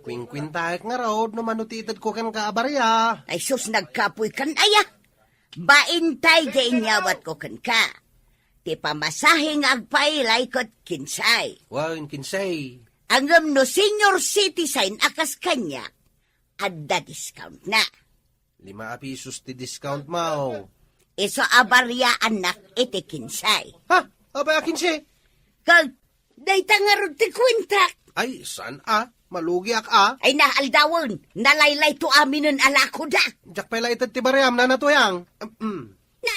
S4: Kwinkwintayak nga raw no manutitad ko kan kaabarya.
S1: Ay sus, nagkapoy kan aya. Baintay di inyawat ko kan ka. Ti pamasahing agpailay kot kinsay.
S4: Wow, kinsay.
S1: Angam no senior citizen akas kanya. Adda discount na.
S4: 5 pesos ti discount mo.
S1: Iso abarya anak iti kinsay.
S4: Abay kinsay.
S1: Kag, dayta nga ron ti kwintak.
S4: Ay, saan Malugi
S1: Ay nahaldawon, nalaylay to aminin alako da.
S4: Jak pala itad ti bariyam na natuyang.
S1: Na,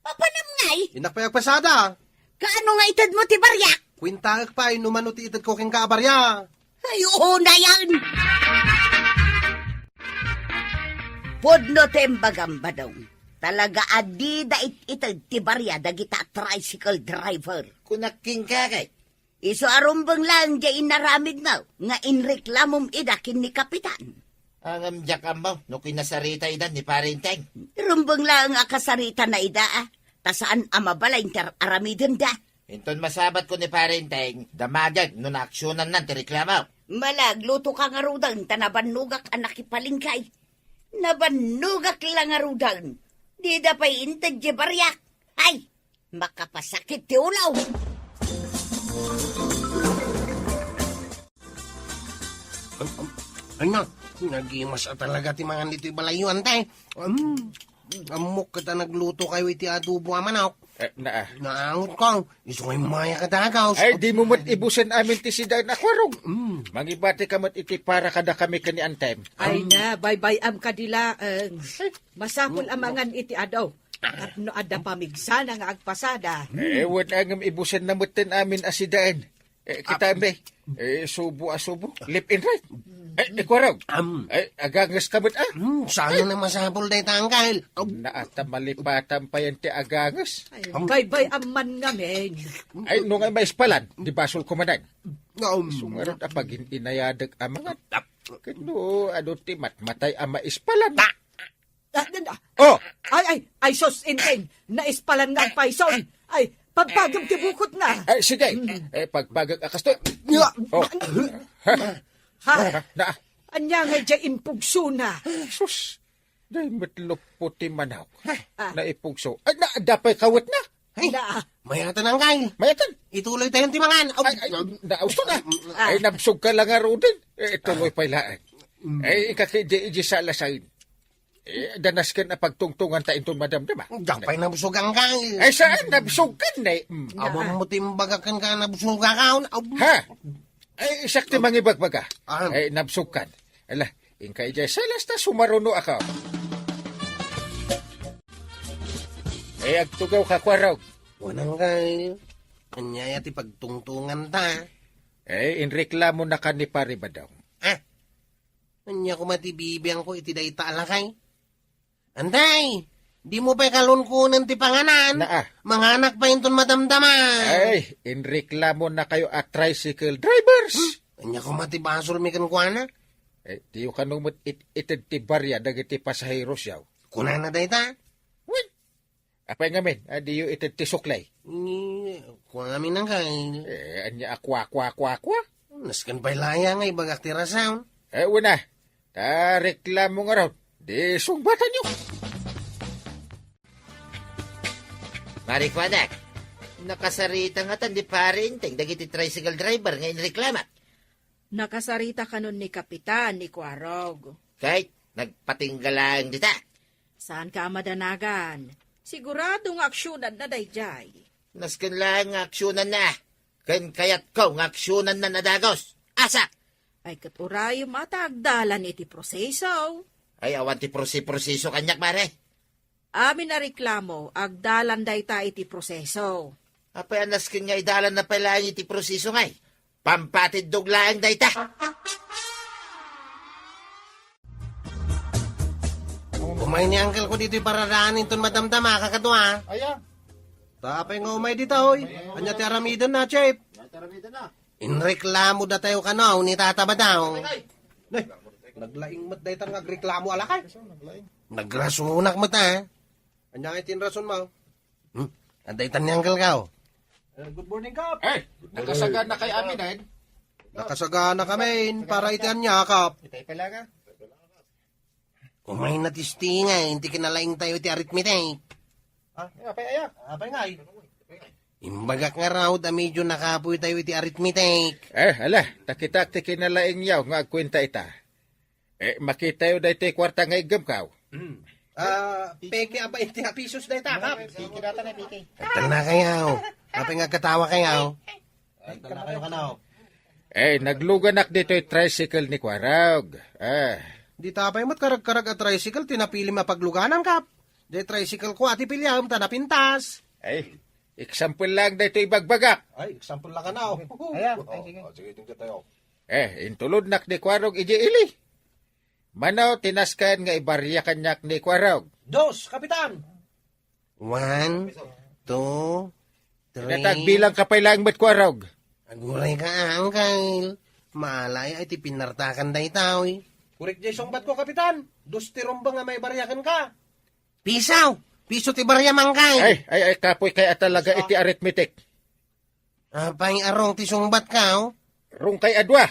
S1: papanam ngay,
S4: Inak pasada.
S1: kaano nga itad mo ti barya?
S4: Kwintaak pa inumano ti itad ko king kaabarya.
S1: Ay, oo na yan. Podno tembagam badong. Talaga adi da itad ti barya dagita tricycle driver.
S2: Kunaking kakay.
S1: Iso arumbang lang diya inaramid mo, nga inreklamom idakin ni Kapitan.
S2: Ang amjak ambaw, no kinasarita idan ni Parinteng.
S1: Rumbang lang akasarita na ida, tasaan amabalay aramidin da.
S2: Inton masabat ko ni Parinteng, damagag no naaksyonan nan ti reklamo.
S1: Malagluto ka nga rudang, tanabanugak anak ipalingkay. Nabanugak lang nga rudang, di da pa'y intad di baryak. Ay, makapasakit ti ulaw.
S7: Ano? Nagimas talaga ti mga nito'y balayuan, tay. Amok kita nagluto kayo iti adobo manok.
S5: Naa.
S7: Naangot ko. Iso ko'y maya kadagaw.
S5: Ay, di mo mat ibusan amin ti si Dayan Aquarog. Mangibati ka mat iti para kada kami kani antem.
S6: Ay na, bye-bye am kadilaang. Masapul amangan iti adaw. At no ada pamigsana nga agpasada.
S5: Wala ang ibusan na matin amin asidaan. Kita may, subo, lip and right. Aquarog. Agangas ka mat
S7: Sana na masapul day tangkal.
S5: Naata malipatan pa yan ti agangas.
S6: Ay, bye-bye aman ngamin.
S5: Ay, nung ay maispalan, di basol kumanan. Sungarot apag inayadag amangat. Kano, ano ti matay ang maispalan. Oh!
S6: Ay, sos intin. Naispalan nga ang paison. Ay, pagpagam tibukot na.
S5: Ay, sige. Pagpagag akas to. Oh.
S6: Ha?
S5: Na,
S6: Anya nga dyan impugso na.
S5: sus. Dahil matlop puti manaw. Naipugso. Ay, dapay kawat na.
S6: Na,
S7: Mayatan ang kail.
S5: Mayatan.
S7: Ituloy tayong timangan.
S5: Ay, nausto na. Ay, nabsog ka lang nga rodin. Tuloy pa ilaan. Ay, ikakidi sa alasain. Danas ka na pagtungtungan ta intong madamdama.
S7: Dapay na busog ang kail.
S5: Ay, saan nabsog ka na?
S7: Abang mo timbagakan ka na busog ka kaon.
S5: Ha? Ay, sakti mangibagbaga.
S7: Ah.
S5: Ay, nabsog kan. Ala, ingkay jay salas ta sumaruno ako. Ay, agtugaw ka kwarog.
S7: Wanang kail. Anyaya ti pagtungtungan ta.
S5: Ay, inreklamo na ka ni pare ba daw?
S7: Anya ko matibibiyang ko iti day alakay. Anday, di mo pa kalunkunan ti panganan.
S5: Naa.
S7: Manganak pa inton madamdaman.
S5: Ay, inreklamo na kayo at tricycle drivers.
S7: Anya ko matibasol mi kan kuana.
S5: Eh, diyo ka nung itid ti barya dagiti pasaheros yaw.
S7: Kuna na day ta.
S5: Wait. Apay ngamin, diyo itid ti suklay.
S7: Kuna mi nang kay.
S5: Anya akwa.
S7: Naskan pa'y laya nga ibagak ti rasaw.
S5: Una, ta reklamo nga raw. Di sungbatan nyo.
S2: Marikwanak, nakasarita nga tan di parinteng dagiti tricycle driver nga inreklama.
S3: Nakasarita ka nun ni Kapitan, ni Kwarog.
S2: Kahit nagpatinggalang dita.
S3: Saan ka madanagan? Siguradong aksyonan na dayjay.
S2: Naskan lang nga aksyonan na. Kayat ko nga aksyonan na nadagos. Asa?
S3: Ay katuray matagdalan iti proseso.
S2: Ay awan ti proseso kanyak mare.
S3: Amin na reklamo, agdalan dayta iti proseso.
S2: Apay naskan nga idalan na pala iti proseso ngay. Pampatid duglaang dayta.
S7: Umay ni uncle ko dito'y paradaan inton madamdama kakadwa.
S5: Aya.
S7: Tapay nga umay dito hoy. Anya ti aramidon na, Chip. Inreklamo da tayo kanaw ni Tata Badaw. Naglaing mat day tang agreklamo alakay. Nagrasunak mat ha. Anya nga itinrason mo. Anday tan ni uncle ka.
S5: Good morning, Kap. Eh, nakasagan na kay amin, eh.
S7: Nakasagana kami para itian niya, Kap.
S5: Itay pala nga.
S7: Umay na tistingay, hindi kinalaing tayo ti arithmetic.
S5: Apay aya. Apay nga, eh.
S7: Imbagak nga raw, medyo nakapoy tayo iti arithmetic.
S5: Ala, takitak ti kinalaing yaw nga agkwenta ita. Makita yun dahi ti kwarta nga igam kaw.
S7: Peke aba iti pisos dahi takap. Peke data na peke. Atan na kayaw. Apay nga katawa kayaw. Atan na kayo kanaw.
S5: Nagluganak dito yung tricycle ni Kwarog.
S7: Di tapay mo't karag-karag at tricycle, tinapili mapagluganan kap. Di tricycle ko ati pilyam, tanapintas.
S5: Example lang dito ibagbagak.
S7: Ay, example lang ka na. Ayan, sige, tingnan tayo.
S5: Intulod nak ni Kwarog iji ili. Manaw tinaskan nga ibarya kanyak ni Kwarog.
S7: Dos, kapitan. 1, 2, 3.
S5: Natagbilang ka pa ilang mat Kwarog.
S7: Aguray ka, Uncle. Maalay ay ti pinartakan day tao eh. Kurik jay songbat ko, kapitan. Dos tirombang nga may baryakan ka. Pisaw! Piso ti barya mangkay.
S5: Ay, kapoy kaya talaga iti arithmetic.
S7: Apay arong ti songbat ka, oh.
S5: Rung kay adwa.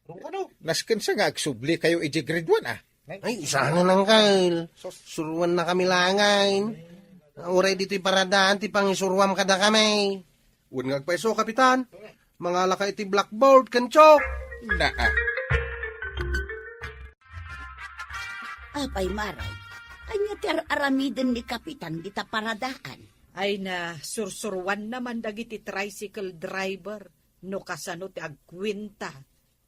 S7: Rong ka no?
S5: Nasken sa nga agsubli kayo iji grade 1
S7: Ay, sana nang Kyle. Suruan na kami langain. Uray dito'y paradaan, ti pangisuruam kada kami. Huwag ngagpaiso, kapitan. Mga laka iti blackboard, kanchok.
S1: Apay maray, Anya ti aramiden ni kapitan dita paradaan.
S6: Ay na sursurwan naman dagiti tricycle driver no kasano ti agkwinta.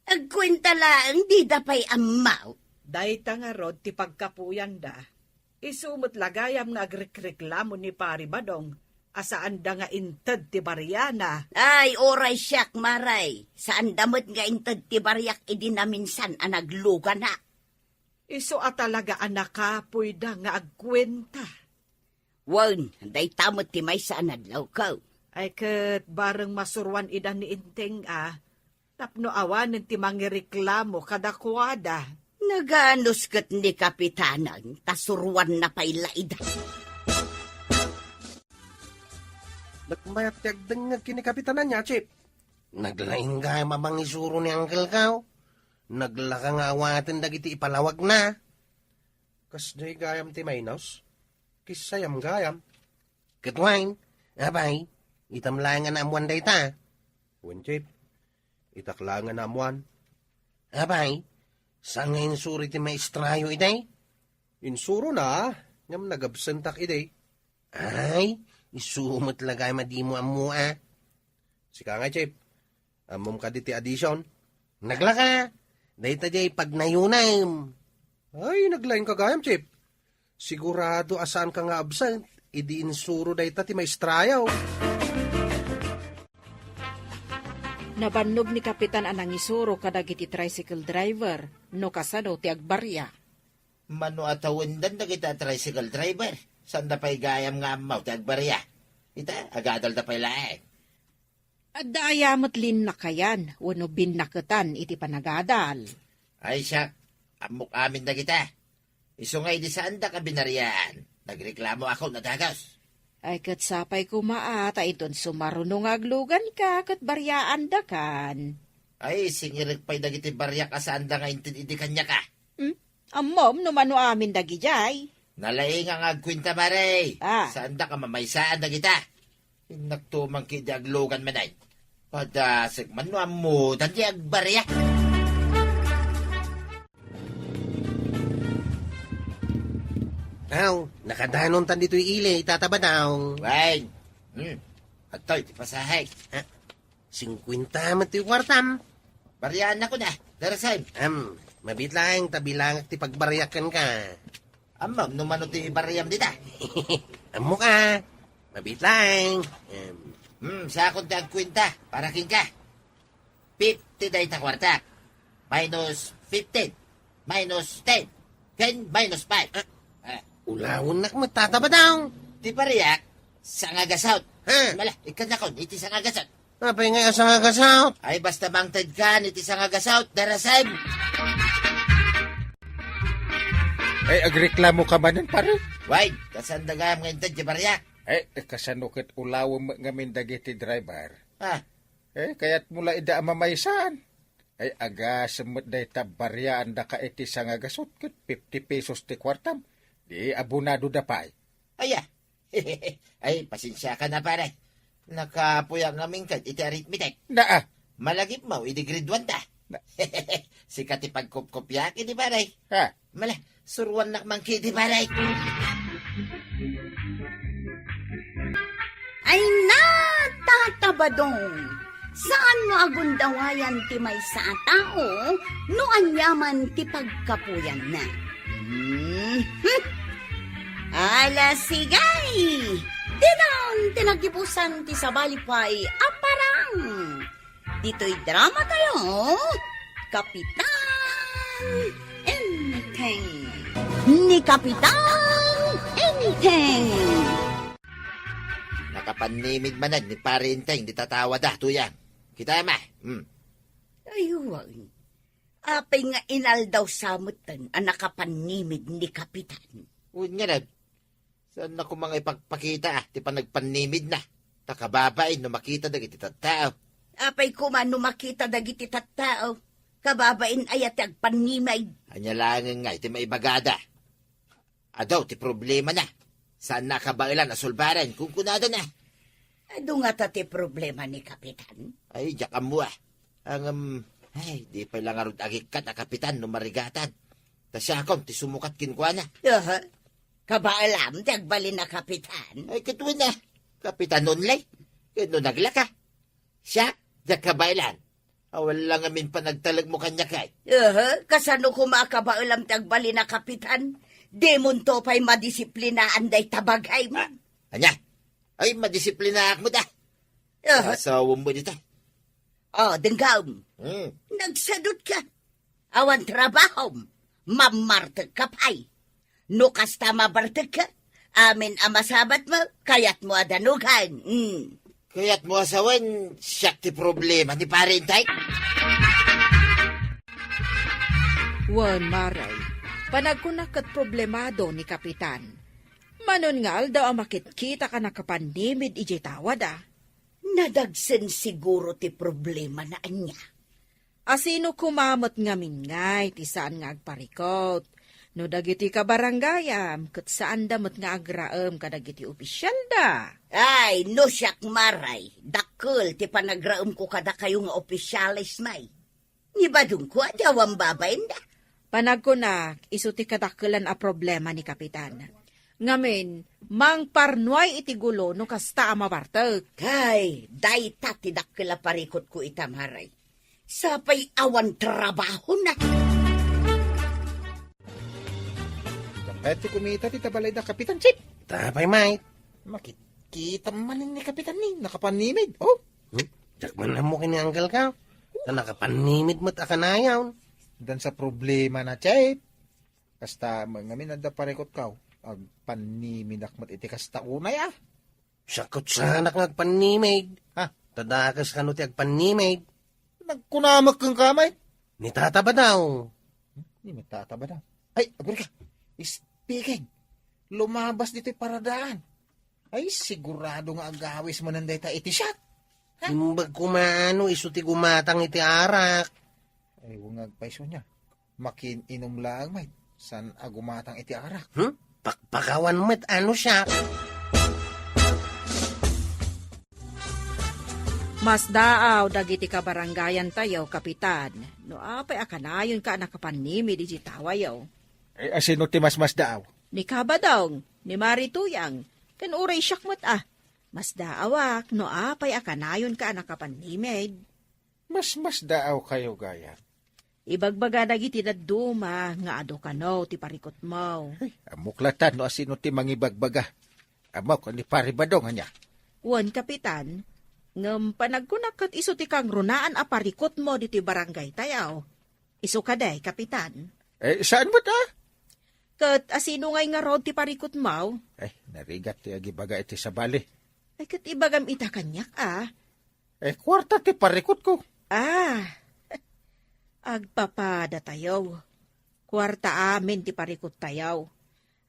S1: Agkwenta lang, di dapay amaw.
S6: Dayta nga rod ti pagkapuyan da. Isumot lagayam nga agrekreklamo ni Pari Badong asaan da nga inted ti Bariana.
S1: Ay, oray siyak, maray. Saan damot nga inted ti baryak idinaminsan ang nagluga na.
S6: Iso a talaga anakapoy da nga agkwenta.
S1: Wan, day tamot ti may saan adlaw ko.
S6: Ay ket bareng masurwan ida ni Inteng tapno awanen ti mangireklamo kadakwada.
S1: Naganos kat ni kapitanan, tasurwan na pailaida.
S7: Nagmayat ti agdengag kini kapitanan niya, Chip. Naglaing ka mabang isuro ni Uncle Kao. Naglaka nga awatin dagiti ipalawag na. Kas jay gayam ti Maynos. Kisayam gayam. Kitwain, abay, itamlangan na amuan day ta. Wen, Chip, itaklangan na amuan. Abay, saan nga insuri ti maestrayo iday? Insuro na, ngam nagabsentak iday. Ay, isumot lagay madimo amua. Sika nga, Chip, amom ka diti addition. Naglaka, day ta jay pagnayunam. Ay, naglaing kagayam, Chip. Sigurado asaan ka nga absent, idi insuro day ta ti maestrayo.
S3: Nabannog ni Kapitan anang isuro kadagiti tricycle driver no kasano ti agbarya.
S2: Mano atawin dan na kita tricycle driver. Saan da pa'y gayam nga amaw ti agbarya? Ita, agadal da pa'y laeng.
S3: At daayamot lin na kayan, wano binakatan iti panagadal.
S2: Ay siya, amok amin na kita. Isungay di saan da ka binaryan. Nagreklamo ako na dagos.
S3: Ay kat sapay kumaata iton sumarunong aglugan ka kat baryaan da kan.
S2: Ay, singirig pa'y dagiti barya ka saan da nga intindi kanya ka.
S3: Amom no mano amin dagi jay.
S2: Nalaing ang agkwinta maray.
S3: Ah.
S2: Saan da ka mamaysaan na kita. Nagtumang ki aglugan manay. Padasig man no amutan di agbarya.
S7: Aw, nakadanon tan dito'y ile, itataba daw.
S2: Wain. Atoy, ti pasahay.
S7: 50 man ti kwartam.
S2: Baryaan ako na. Darasay.
S7: Mabit lang, tabi lang ti pagbaryakan ka.
S2: Amam, numano ti baryam dita.
S7: Amo ka, mabit lang.
S2: Sa akong ti agkwinta. Para king ka. 50 day ta kwarta. Minus 15. Minus 10. 10 minus 5.
S7: Ulawon na matataba daw.
S2: Ti baryak. Sangagasot.
S7: Ha?
S2: Mala, ikan na kon. Iti sangagasot.
S7: Apay nga sa kasaw.
S2: Ay, basta mangtad ka. Iti sangagasot. Darasay.
S5: Ay, agreklamo ka man pare.
S2: Wain, kasandagam ngayon tad di baryak.
S5: Ay, kasano ket ulawom ngamin dagiti driver.
S2: Ha?
S5: Kaya't mula ida mamaysan. Ay, aga semut day tabaryaan da ka iti sangagasot ket 50 pesos ti kwartam. Di abunado da pay.
S2: Aya. Ay, pasensya ka na pare. Nakapuya nga mingkad iti arithmetic.
S5: Naa.
S2: Malagip mo, idi grade 1 ta. Sikat ipagkopkopyak, idi pare.
S5: Ha?
S2: Mala, suruan nak mangki, idi pare.
S1: Ay natatabadong. Saan no agundawayan ti may sa tao, no anyaman ti pagkapuyan na. Ala sigay! Dinang tinagibusan ti sabalipay aparang. Dito'y drama tayo, Kapitan Enteng. Ni Kapitan Enteng.
S2: Nakapanimid manan ni pare Inteng, di tatawa da, tuyang. Kita ma.
S1: Ayun. Apay nga inaldaw samutan ang nakapanimid ni Kapitan.
S2: Unya na. Saan ako mga ipagpakita, ti pa nagpanimid na. Takababain, no makita da iti tattao.
S1: Apay kumano makita dagiti tattao. Kababain ayat agpanimay.
S2: Anya lang nga, iti maibagada. Adaw, ti problema na. Saan nakabailan asulbaran kung kunada na?
S1: Ado nga ta ti problema ni Kapitan.
S2: Ay, diyak mo ah. Ay, di pa lang arod agikat na kapitan no marigatan. Tasya akong ti sumukat kinkwana.
S1: Kabaalam, ti agbali na kapitan.
S2: Ay, katuwa na. Kapitan Nonlay. Kano naglaka. Siya, da kabailan. Awal lang amin pa nagtalag mo kanya kay.
S1: Kasano kumakabaalam ti agbali na kapitan? Demon to pa'y madisiplinaan day tabagay mo.
S2: Anya, ay madisiplina mo da. Asawam mo dito.
S1: Denggam. Nagsadot ka. Awan trabahom. Mamartag ka pa'y. No kasta mabartag ka. Amin amasabat mo, kayat mo adanugan.
S2: Kaya't mo asawan, siyak ti problema ni parentay.
S3: Wan, Maray. Panagkunakat problemado ni Kapitan. Manon nga daw ang makitkita ka nakapanimid iji tawad
S1: Nadagsen siguro ti problema na anya.
S3: Asino kumamot nga mingay ti saan nga agparikot. No dagiti ka barangayam, kat saan damot nga agraem ka dagiti opisyal da.
S1: Ay, no siyak maray. Dakkel ti panagraem ko kada kayo nga opisyalis may. Nibadong ko adawang babayin da.
S3: Panagkunak, iso ti kadakkelan a problema ni Kapitan. Ngamin, mang parnoy iti gulo no kasta amabartag.
S1: Kay, dayta ti dakkel a parikot ko itam haray. Sapay awan trabaho na.
S5: Kahit ti kumita ti tabalay da Kapitan Chip.
S7: Tapay, mate.
S5: Makikita man ni Kapitan ni, nakapanimid. Oh,
S7: Jakman na mo kinianggal ka. Na nakapanimid mo't akanayaw.
S5: dan sa problema na Chip. Kasta mangamin na da parekot ka. Ag panimidak mat iti kasta unay
S7: Sakot sa anak nagpanimid.
S5: Ha?
S7: Tadakas ka no ti agpanimid.
S5: Nagkunamak kang kamay.
S7: Ni tata ba daw?
S5: Hindi may tataba na. Ay, agwari ka. Speaking, lumabas dito yung paradaan. Ay, sigurado nga agawis mo nanday ta iti shot.
S7: Imbag kumano, iso ti gumatang iti arak.
S5: Ay, huwag agpaiso niya. Makin-inom lang, may. San agumatang iti arak.
S7: Pakpakawan mo't ano siya.
S3: Mas daaw dagiti ka barangayan tayo, Kapitan. No apay akanayon ka nakapanimid iti tawayaw.
S5: Ay, asino ti mas daaw?
S3: Ni Kabadong, ni Marituyang, kan uray syakmat Mas daawak, no apay akanayon ka nakapanimid.
S5: Mas daaw kayo gaya.
S3: Ibagbaga dagiti daduma, nga ado ka no, ti parikot mo.
S5: Ay, amuklatan no asino ti mangibagbaga. Amaw, ni paribadong niya.
S3: Wan, Kapitan, ngam panagkunakat iso ti kang runaan a parikot mo diti barangay tayaw. Iso ka day, Kapitan.
S5: Eh, saan mo ta?
S3: Kat asino ngay nga rod ti parikot mo?
S5: Ay, narigat ti agibaga iti sa bali.
S3: Ay kat ibagam ita kanyak
S5: Eh, kwarta ti parikot ko.
S3: Agpapada tayo. Kwarta amin ti parikot tayaw.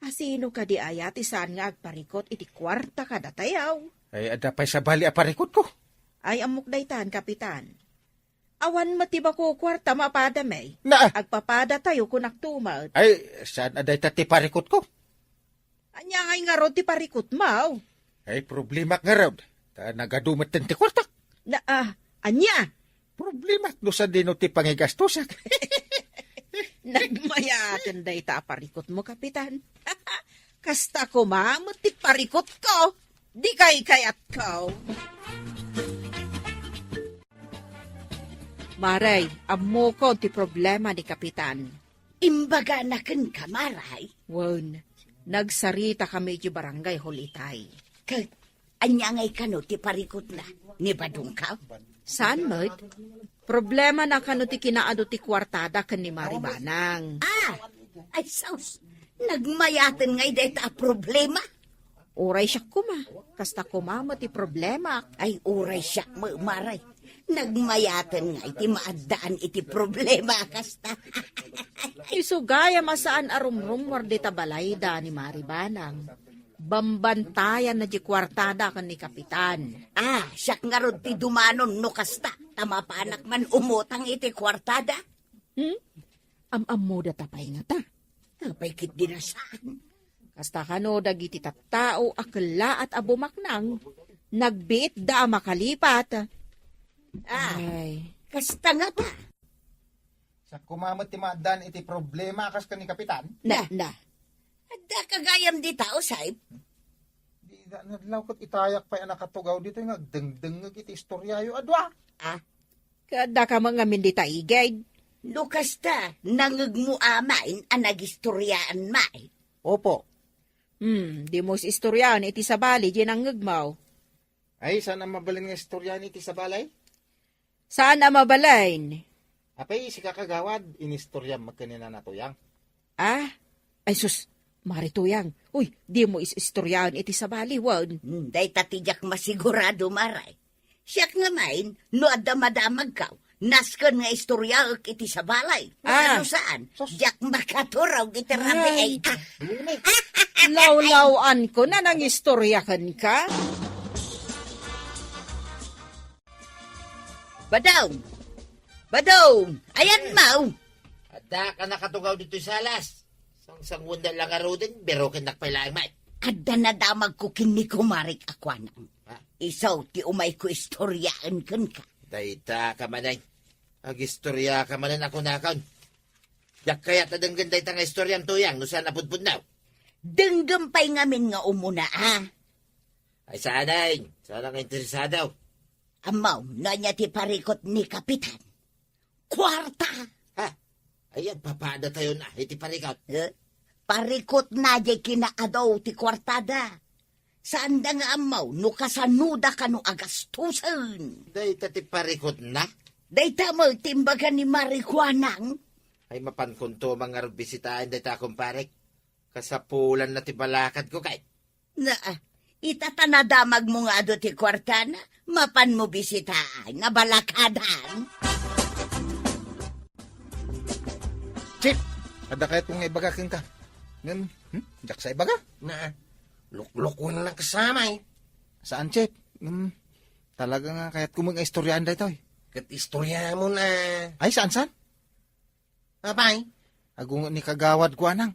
S3: Asino ka di ayat isaan nga agparikot iti kwarta kada tayaw.
S5: Ay, ada pa'y sa bali a parikot ko.
S3: Ay amok daytan, Kapitan. Awan matiba ko kwarta mapada may.
S5: Na,
S3: Agpapada tayo kunak tumaw.
S5: ay, saan aday ta ti parikot ko?
S3: Anya ngay nga rod ti parikot mo.
S5: Ay, problema nga raw. Ta nagadumat ti kwarta.
S3: Anya?
S5: Problema no sa dino ti pangigastosak.
S3: Nagmayatan day ta parikot mo, Kapitan. Kasta ko mamot ti parikot ko. Di kay kayat ko. Maray, amo ko ti problema ni Kapitan.
S1: Imbaga na ken kamaray.
S3: Wan, nagsarita kami di barangay Holitay.
S1: Kag, anya ngay kano ti parikot na. Nibadong ka?
S3: Saan mo't? Problema na kano ti kinaado ti kwartada kan ni Maribanang.
S1: Ay sus. Nagmayaten ngay deta a problema.
S3: Uray siya kuma. Kasta kumama ti problema.
S1: Ay uray siya maray. Nagmayaten nga iti maadaan iti problema kasta.
S3: Isugaya masaan arumrum war di tabalayda ni Maribanang. Bambantayan na di kwartada kan ni Kapitan.
S1: Siya nga rod ti dumanon no kasta. Tama pa anak man umutang iti kwartada.
S3: Am mo da tapay nga ta.
S1: Tapay kit dinasaan.
S3: Kasta kano dagiti tattao akla at abumaknang. Nagbiit da makalipat. Ay,
S1: Kasta nga pa.
S5: Sa kumamot ti maadan iti problema kas ka ni Kapitan.
S3: na.
S1: Adda kagayam di tao, Saib.
S5: Di na nadlaw kat itayak pa anak katugaw dito nga dengdeng iti istoryayo adwa.
S3: Kada ka mga mindita igay.
S1: Lukas ta, nangag mo amain ang nagistoryaan mai.
S7: Opo.
S3: Di mo istoryahan iti sabali, di nang ngagmaw.
S5: Ay, sana mabalin nga istorya ni iti sa balay.
S3: Saan na mabalain?
S5: Apay, si kakagawad, inistorya magkanina na tuyang.
S3: Ay sus, marituyang. Uy, di mo istoryahan iti sabali, wan.
S1: Day tatijak masigurado maray. Siyak nga main, no adamadamag ka, naskan nga istorya iti sa balay. Ano saan? Jak makaturaw iti rabi ay.
S3: Lawlawan ko na nang istoryahan ka.
S1: Badong! Badong! Ayan mau!
S2: Adda ka nakatugaw dito sa alas. Sang wanda lang aro din, pero kinakpailaang may.
S1: Adda na damag ko kini kumarik akwanang.
S2: Ha?
S1: Isaw ti umay ko istoryaan kan ka.
S2: Dayta ka manay. Ag-istorya ka manan ako nakon. Yak kaya tadang ganda itang istoryan tuyang, no saan napudpud na.
S1: Denggampay ngamin nga umuna
S2: Ay sanay, sana ka interesado.
S1: Amaw na niya ti parikot ni Kapitan. Kwarta!
S2: Ha? Ayan, papada tayo na, iti parikot.
S1: Parikot na di kinaadaw ti kwartada. Saan da nga amaw, no kasanuda ka no agastusan.
S2: Dayta ti parikot na.
S1: Dayta mo timbaga ni Marijuanang.
S2: Ay mapankunto mga bisitahin dayta kumparik. Kasapulan na ti balakad ko kay.
S1: Na, itatanadamag mo nga do ti kwartana, mapan mo bisitaan, nga balakadan.
S5: Chip, ada kahit kung ibagakin ka. Ngam, jak sa ibaga?
S7: Na, lukluk na lang kasama eh.
S5: Saan, Chip? Talaga nga kahit kung mga istoryaan dito eh.
S7: Kat istorya mo na.
S5: Ay, saan?
S7: Abay,
S5: Agung ni kagawad ko anang.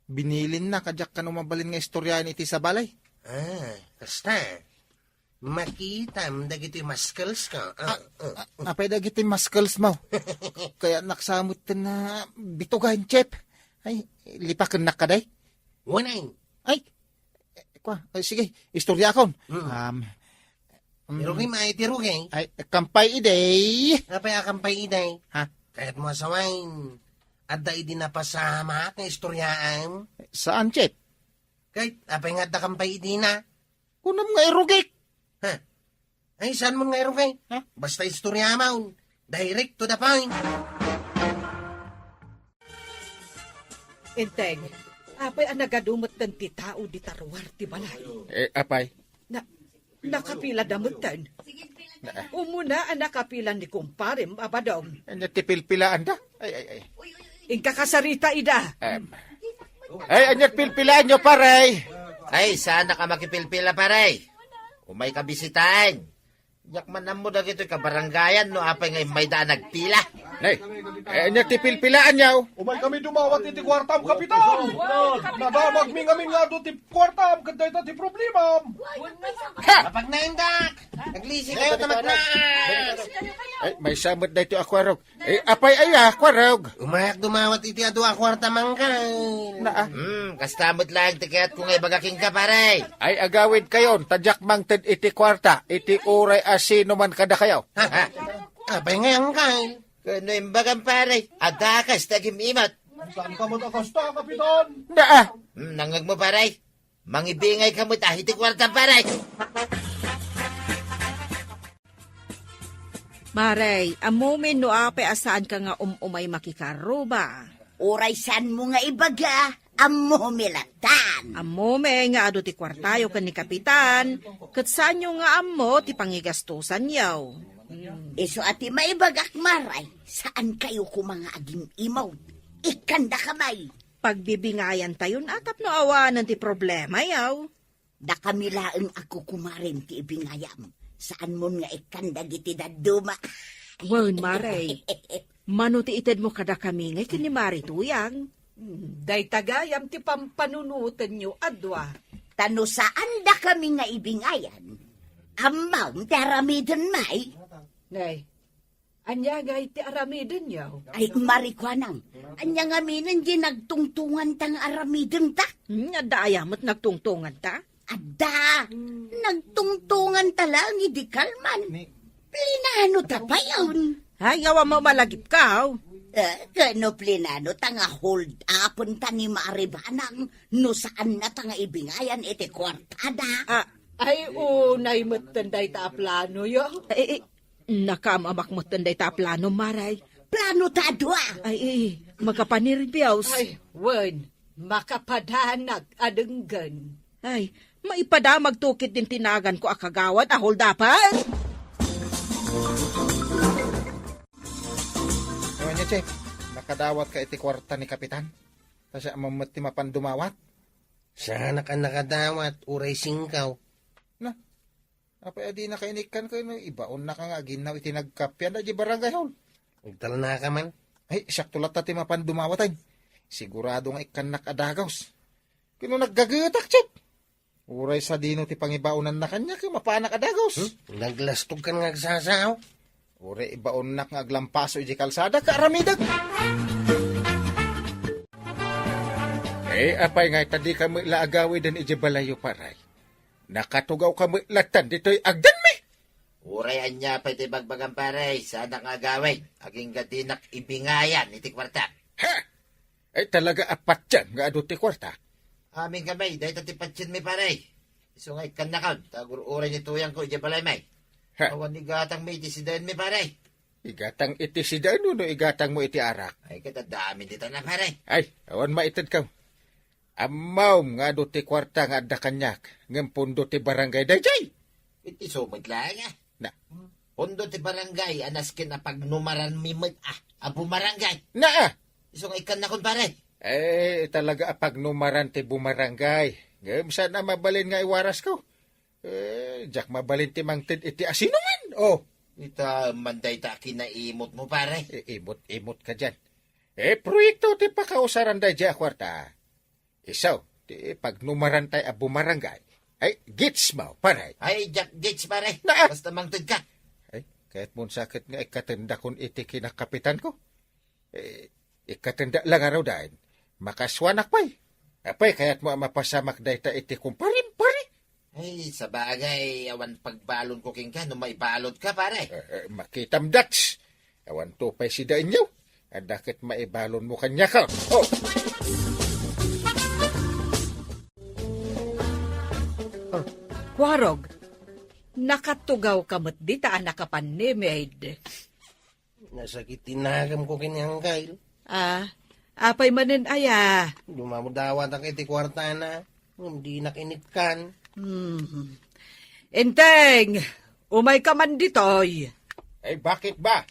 S5: Binilin na kadyak ka mabalin nga istoryaan iti sa balay.
S7: kasta. Makita mo dagiti maskals ka.
S5: Apay dagiti muscles mo. Kaya naksamot na bitugan, Chip. Ay, lipakan na kaday.
S7: Wanay.
S5: Ay, sige, istorya akon.
S7: Pero kay maitiro kay.
S5: Ay, kampay iday.
S7: Apay akampay iday.
S5: Ha?
S7: Kahit mo asawain. Adda idi na pasama nga istoryaan.
S5: Saan, Chip?
S7: Kahit apay nga da kampay idi na.
S5: Kunam nga irugik.
S7: Ha? Ay, saan mo nga kay?
S5: Ha?
S7: Basta istorya mo. Direct to the point.
S6: Inteng, apay ang nagadumot ng ti tao di tarwar ti balay.
S5: Apay.
S6: Nakapila damutan. Umuna ang nakapila ni kumparim, abadong.
S5: Natipilpilaan da. Ay.
S6: Ingka kasarita ida.
S5: Anyat pilpilaan nyo, paray.
S2: Ay, sana ka makipilpila paray. Umay ka bisitahin. Yak manam mo na gito kabaranggayan no apay ngay may daan nagpila.
S5: Anyat tipilpilaan nyo.
S8: Umay kami dumawat iti kwartam, Kapitan! Nadamag mi ngamin nga do ti kwartam, kanday ta ti problema!
S7: Kapag naindak, naglisi kayo tamat na.
S5: Ay, may samot na ito akwarog. Apay akwarog.
S7: Umayak dumawat iti ado a kwarta mangkay.
S2: Kastamot lang tiket kung ay bagaking ka paray.
S5: Ay, agawid kayon. Tadyak mang ted iti kwarta. Iti uray asino man kada kayo.
S7: Apay ngayang kay.
S2: Kano yung bagang paray. Adakas tagim imat.
S8: Saan ka matakasta, Kapitan?
S2: Nangag mo paray. Mangibingay ka mo tahiti kwarta paray.
S3: Maray, amumin no ape asaan ka nga umay makikaruba.
S1: Uray san mo nga ibaga, amo milatan.
S3: Amume nga ado ti kwartayo kan ni Kapitan, kat saan nyo nga amo ti pangigastusan yaw.
S1: Iso ati maibagak maray, saan kayo ko mga aging imaw? Ikanda kamay.
S3: Pagbibingayan tayon atap no awanan ti problema yaw.
S1: Da kamilaeng ako kumarin ti ibingayam. Saan mo nga ikanda giti daduma?
S3: Wan, Maray, mano ti ited mo kada kami ngay kini Marituyang.
S6: Day tagayam ti pampanunutan nyo, adwa.
S1: Tano saan da kami nga ibingayan? Amaw, teramidan may?
S6: Ngay, Anya nga iti aramidin yaw.
S1: Ay, marikwanang. Anya nga minin di nagtungtungan tang aramidin ta.
S3: Adayamot nagtungtungan ta.
S1: Ada, nagtungtungan talang idikalman. Plinano ta pa yun.
S3: Ay, awa mo malagip ka, oh.
S1: Kano plinano tanga hold upon ta ni Maribanang no saan na tanga ibingayan iti kwartada.
S6: Ay, unay matanday ta plano yo.
S3: Nakamamak mo tanday ta plano, Maray.
S1: Plano ta dua.
S3: Ay, magapanirbiyaws.
S6: Ay, wen, makapadanag adenggan.
S3: Ay, maipadamag tukit din tinagan ko akagawad, ahol dapat.
S5: Ewan niya, Chef. Nakadawat ka iti kwarta ni Kapitan. Kasi mamati mapandumawat.
S7: Sana ka nakadawat, uray singkaw.
S5: Na, apay adi nakainikan ko, no, ibaon na ka nga, ginaw iti nagkapyan na di barangay hall.
S7: Nagtala na ka man.
S5: Ay, sakto lat ti mapandumawat ay. Sigurado nga ikan nakadagaws. Kino naggagatak, Chef. Uray sa dino ti pangibaunan na kanya, kaya mapaanak adagaws.
S7: Naglastog ka nga sasaw.
S5: Uray ibaon na nga aglampaso iti kalsada, kaaramidag. Apay nga, tadi kami laagawi din iti balayo paray. Nakatugaw kami latan dito'y agdan mi.
S2: Uray anya pa iti bagbagang paray. Sana nga gawin. Aging gadinak ibingayan iti kwarta.
S5: Ha? Ay talaga apat yan nga ado ti kwarta.
S2: Aming kamay, dahil ti patsin mi paray. Iso nga ikan na kaon. Tagur uray ni tuyang ko iti balay may.
S5: Ha?
S2: Awan ni gatang may iti sidayan mi paray.
S5: Igatang iti si Dano, no igatang mo iti arak.
S2: Ay katadami dito na paray.
S5: Ay, awan maitad ka. Amaw nga ado ti kwarta nga adda kanyak. Ngam pundo ti barangay dayjay.
S2: Iti sumag lang ah.
S5: Na.
S2: Pondo ti barangay, anaskin na pagnumaran mi abu marangay.
S5: Na.
S2: Iso nga ikan na kon paray.
S5: Talaga pagnumaran ti bumarangay. Ngam sana mabalin nga iwaras ko. Jak mabalin ti mangtid iti asinungan. Oh.
S2: Ita manday ta kinaimot mo paray.
S5: Imot ka dyan. Proyekto ti pakausaran dayjay kwarta. Isaw, ti pagnumaran tay a bumarangay. Ay, gits mo, paray.
S2: Ay, Jack Gates paray.
S5: Na.
S2: Basta mangtid ka.
S5: Ay, kahit mong sakit nga ikatanda kung iti kinakapitan ko. Ikatanda lang araw dahil. Makaswanak pa'y. Apay, kaya't mo mapasamak dahi ta iti kumparin, pare.
S2: Ay, sa bagay, awan pagbalon ko king ka, no may balot ka, pare.
S5: Makitam dats. Awan to pa'y si dainyaw. Adakit maibalon mo kanya ka. Oh!
S6: Kwarog, nakatugaw kamot di taan nakapanimid.
S7: Nasakit tinagam ko kanyang kail.
S6: Apay manin aya.
S7: Dumamudawat ang iti kwarta na. Hindi nakinitkan.
S6: Enteng, umay ka man ditoy.
S5: Ay, bakit ba?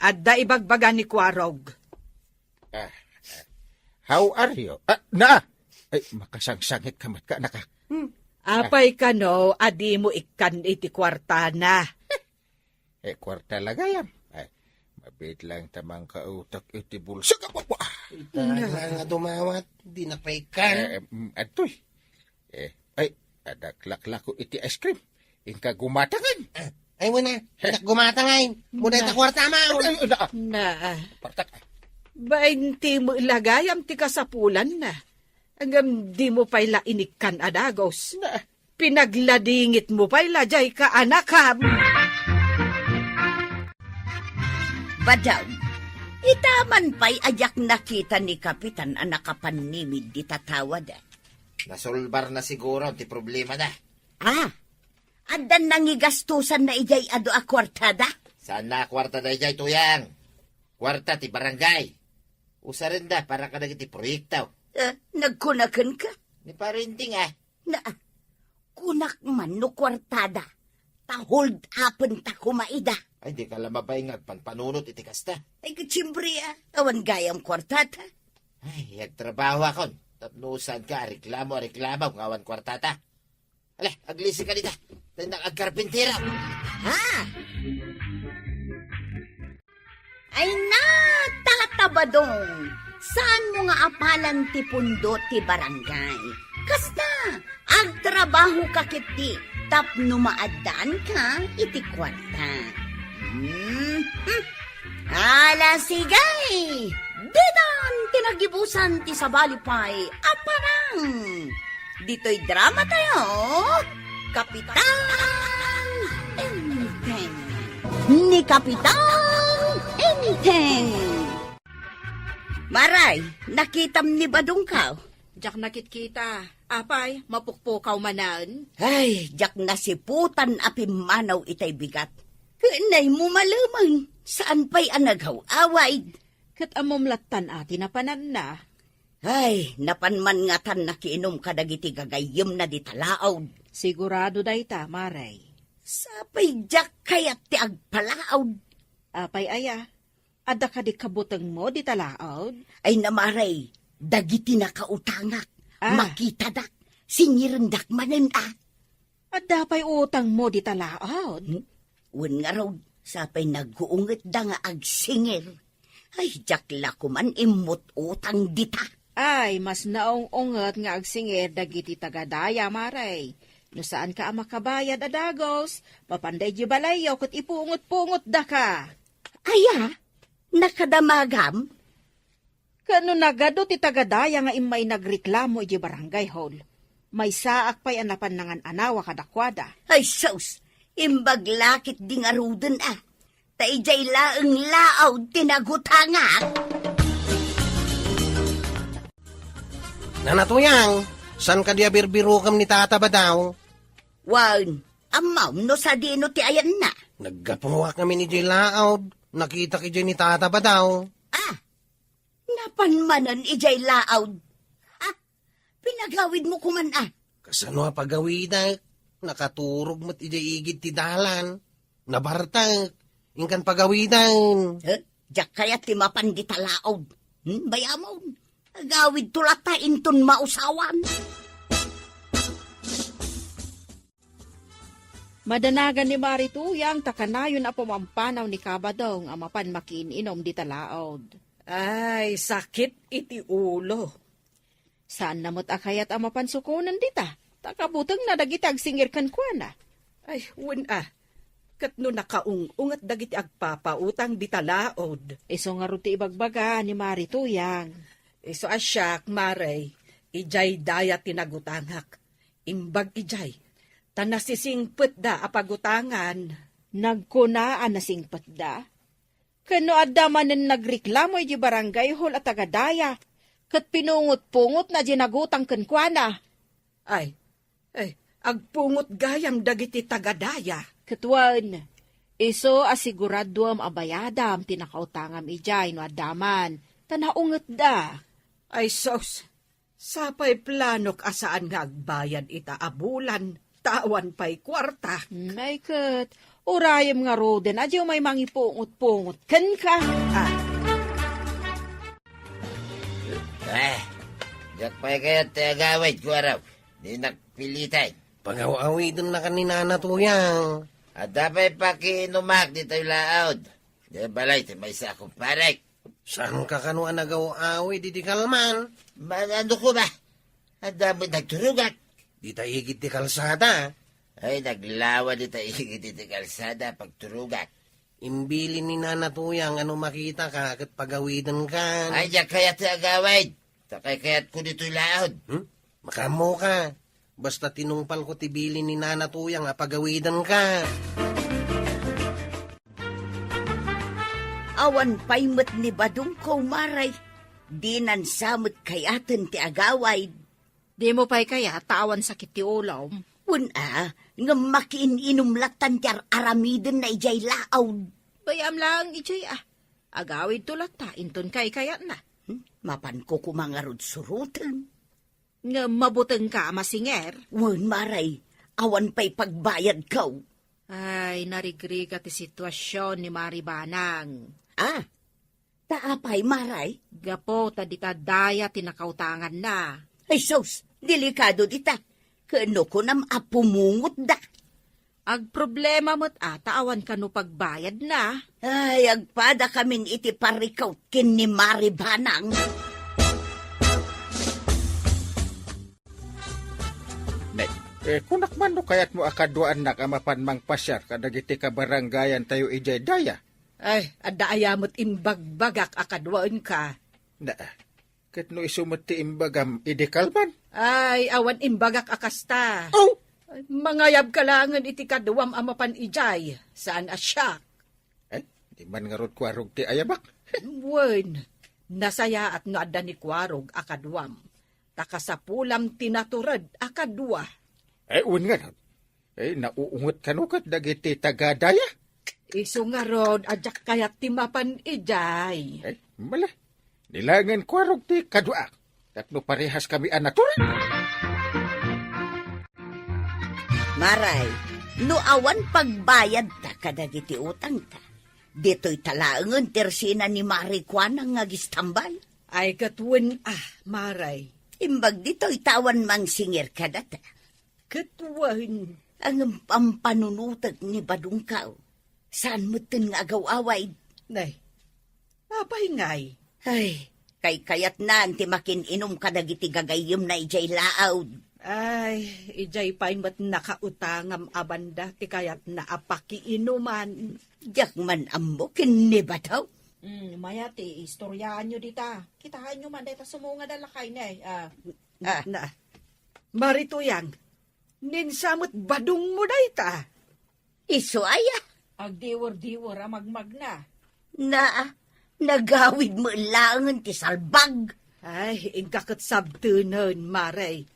S6: Adda ibagbaga ni Kwarog.
S5: How are you? Na! Ay, makasangsangit ka mat ka, naka.
S6: Apay ka no, adi mo ikan iti kwarta na.
S5: Kwarta lagayam. Ay, mabit lang tamang kautak iti bulsa ka pa.
S7: Itahan nga dumawat. Di napaikan.
S5: Atoy. Ay, adaklak ko iti ice cream. Inka gumatangan.
S7: Ay, wala. Gumatangay. Muna ita kwarta ma.
S6: Na,
S5: Partak.
S6: bainti mo ilagayam ti kasapulan na. Hanggang di mo pa'y lainikan adagos. Pinagladingit mo pa'y lajay ka anakam.
S1: Badaw, itaman pa'y ajak nakita ni Kapitan ang nakapanimid di tatawad.
S2: Nasolbar na siguro, ti problema na.
S1: Adan nangigastusan na ijay ado a kwartada.
S2: Sana kwarta na ijay tuyang. Kwarta ti barangay. Usa rin da, para ka nagiti proyektaw.
S1: Nagkunakan ka?
S2: Ni parinting ah.
S1: Na, kunak man no kwartada. Ta hold upon ta kumaida.
S2: Ay, di ka lamabay nga panpanunot iti kasta.
S1: Ay kachimbri awan gayam kwartada.
S2: Ay, yagtrabaho akon. Tapnusan ka, reklamo, ngawan kwartata. Ala, aglisi ka nita. Tandang agkarpintira.
S1: Ay na, tatabadong. Saan mo nga apalan ti pundo ti barangay? Kasta, agtrabaho ka kiti, tapno maadaan ka iti kwarta. Ala sigay! Didan tinagibusan ti sabalipay aparang! Dito'y drama tayo, Kapitan Enteng. Ni Kapitan Enteng. Maray, nakitam ni Badong ka?
S3: Jak nakit-kita. Apay, mapukpukaw manan.
S1: Ay, jak nasiputan apimanaw itay bigat. Kanay mo malamang, saan pa'y anagaw away?
S3: Kat amomlatan ati na panan na.
S1: Ay, napanman nga tan nakiinom ka dagiti gagayim na di talaod.
S3: Sigurado dayta, Maray.
S1: Sapay jak kayat ti agpalaod.
S3: Apay aya, ada ka di kabutang mo di talaod?
S1: Ay namaray, dagiti na kautangak.
S3: Ah.
S1: Makita dak, singirendak manen
S3: Ada pa'y utang mo di talaod?
S1: Un nga raw, sapay nag-uunget da nga agsingir. Ay, jakla ko man imot utang dita.
S3: Ay, mas naong-unget nga agsingir dagiti tagadaya, Maray. No saan ka makabayad adagos, papanday di balayaw kat ipungot-pungot da ka.
S1: Aya, nakadamagam?
S3: Kano nagado ti tagadaya nga imay nagreklamo iti barangay hall. May saak pa'y anapan nangan anawa kadakwada.
S1: Ay, sus, imbag lakit di nga ruden Taijay laeng laaw tinagutangak.
S7: Nanatuyang, san ka dia birbirukam ni Tata Badaw?
S1: Wan, amaw no sa dino ti ayan na.
S7: Naggapunga kami ni Jay Laod. Nakita ki Jay ni Tata Badaw.
S1: Napanmanan ijay laaw. Pinagawid mo kuman
S7: Kasano pagawida? Nakaturog mo't ijay igid ti dalan. Nabartag. Ingkan pagawidan.
S1: Jak kaya ti mapan di talaod. Bayamon, agawid tulata inton mausawan.
S3: Madanagan ni Marituyang takanayon a pumampanaw ni Kabadong amapan makiininom di talaod.
S6: Ay, sakit iti ulo.
S3: Saan namot akayat amapan sukunan dita? Takabutang na dagitag singir kan kuana.
S6: Ay, kat no nakaung-ungat dagiti agpapautang di talaod.
S3: Iso nga ruti ibagbaga ni Marituyang.
S6: Iso asyak, Maray, ijay daya tinagutangak. Imbag ijay, tanasisingpet da apagutangan.
S3: Nagkunaan na singpat da. Kano adda manen nagreklamo iti barangay hall at tagadaya. Kat pinungot-pungot na ginagutang kenkwana.
S6: Ay, agpungot gayam dagiti tagadaya.
S3: Katwan, iso asiguraduam abayadam tinakautangam ijay no adaman. Tanaunget da.
S6: Ay, sos, sapay planok asaan nga agbayad ita abulan, tawan pa'y kwarta.
S3: Ay kat, urayam nga roden, adyo may mangipungot-pungot. Kan ka?
S2: Jak pa'y kaya tagawid ko araw. Di nakpilitan.
S7: Pagawawidan na kanina Natuyang.
S2: At dapat pakinumak dito yung laod. Di balay, may isa akong parek.
S7: Saan ka kanuan nagawawi di kalman?
S2: Ano ko ba? Ang dami nagturugat.
S7: Di ta igit di kalsada.
S2: Ay, naglawa dito igit dito kalsada pagturugat.
S7: Imbili ni Nanatuyang ano makita ka kat pagawidan ka.
S2: Ay, diyan kaya tagawid. Takay kaya't ko dito yung laod.
S7: Makamo ka. Basta tinungpal ko tibili ni Nanatuyang pagawidan ka.
S1: Awan paimot ni Badong ko, Maray. Di nansamot kayaten ti agaway.
S3: Di mo pa'y kaya tawan sakit ti ulaw.
S1: Nga makiin-inom latan ti aramiden na ijay laawd.
S3: Bayam lang ijay agawid tulat ta, inton kay kaya na.
S1: Mapan ko kumangarod surutan.
S3: Nga mabuteng ka masinger.
S1: Maray, awan pa'y pagbayad kaw.
S3: Ay, narigriga ti sitwasyon ni Maribanang.
S1: Taapay, Maray?
S3: Gapo, tadita daya tinakautangan na.
S1: Ay, sos, delikado dita. Kano ko nam apumungot da.
S3: Ag problema mo't awan ka no pagbayad na.
S1: Ay, agpada kamin iti parikaw kin ni Maribanang.
S5: Kunak man no kayat mo akadwaan na kamapan mang pasyar kadagiti ka barangayan tayo ijay daya.
S6: Ay, adaya mo't imbagbagak akadwaan ka.
S5: Na, kat no isumot ti imbagam idekalman.
S6: Ay, awan imbagak akasta.
S5: Oh!
S6: Ay, mangayab ka langan iti kadwam amapan ijay. Saan asyak?
S5: Ay, di man nga rod kwarog ti ayabak.
S6: Wen, nasaya at noadda ni kwarog akadwam. Takasapulam tinaturad akadwa.
S5: Ay, un nga rod. Ay, nauungot kanukat dagiti tagadaya.
S6: Isu nga rod, adyak kayat timapan ijay.
S5: Ay, mala. Nilangan kwarog ti kaduak. Tatlo parehas kami anaturan.
S1: Maray, no awan pagbayad ta kadagiti utang ta. Dito'y talaangan tersina ni Marikwan ang ngagistambay.
S6: Ay katwen maray.
S1: Imbag dito'y tawan mang singir kadata.
S6: Katwen.
S1: Ang pampanunutag ni Badungkaw. Saan mo tin nga agaw-away?
S6: Nay, apay ngay.
S1: Ay, kay kayat na anti makin-inom kadagiti gagayom na ijay laawd.
S6: Ay, ijay pain mat nakautangam abanda ti kayat na apakiinuman.
S1: Yak man ammo kinibataw.
S3: Maya ti, istoryaan nyo dita. Kitahan nyo man dita sumunga dalakay na
S6: Na, marituyang, ninsamot badong mo dayta.
S1: Iso aya.
S3: Agdiwar-diwar amagmag na.
S1: Na, nagawid mo langan ti salbag.
S6: Ay, ingkakot sabtunon, maray.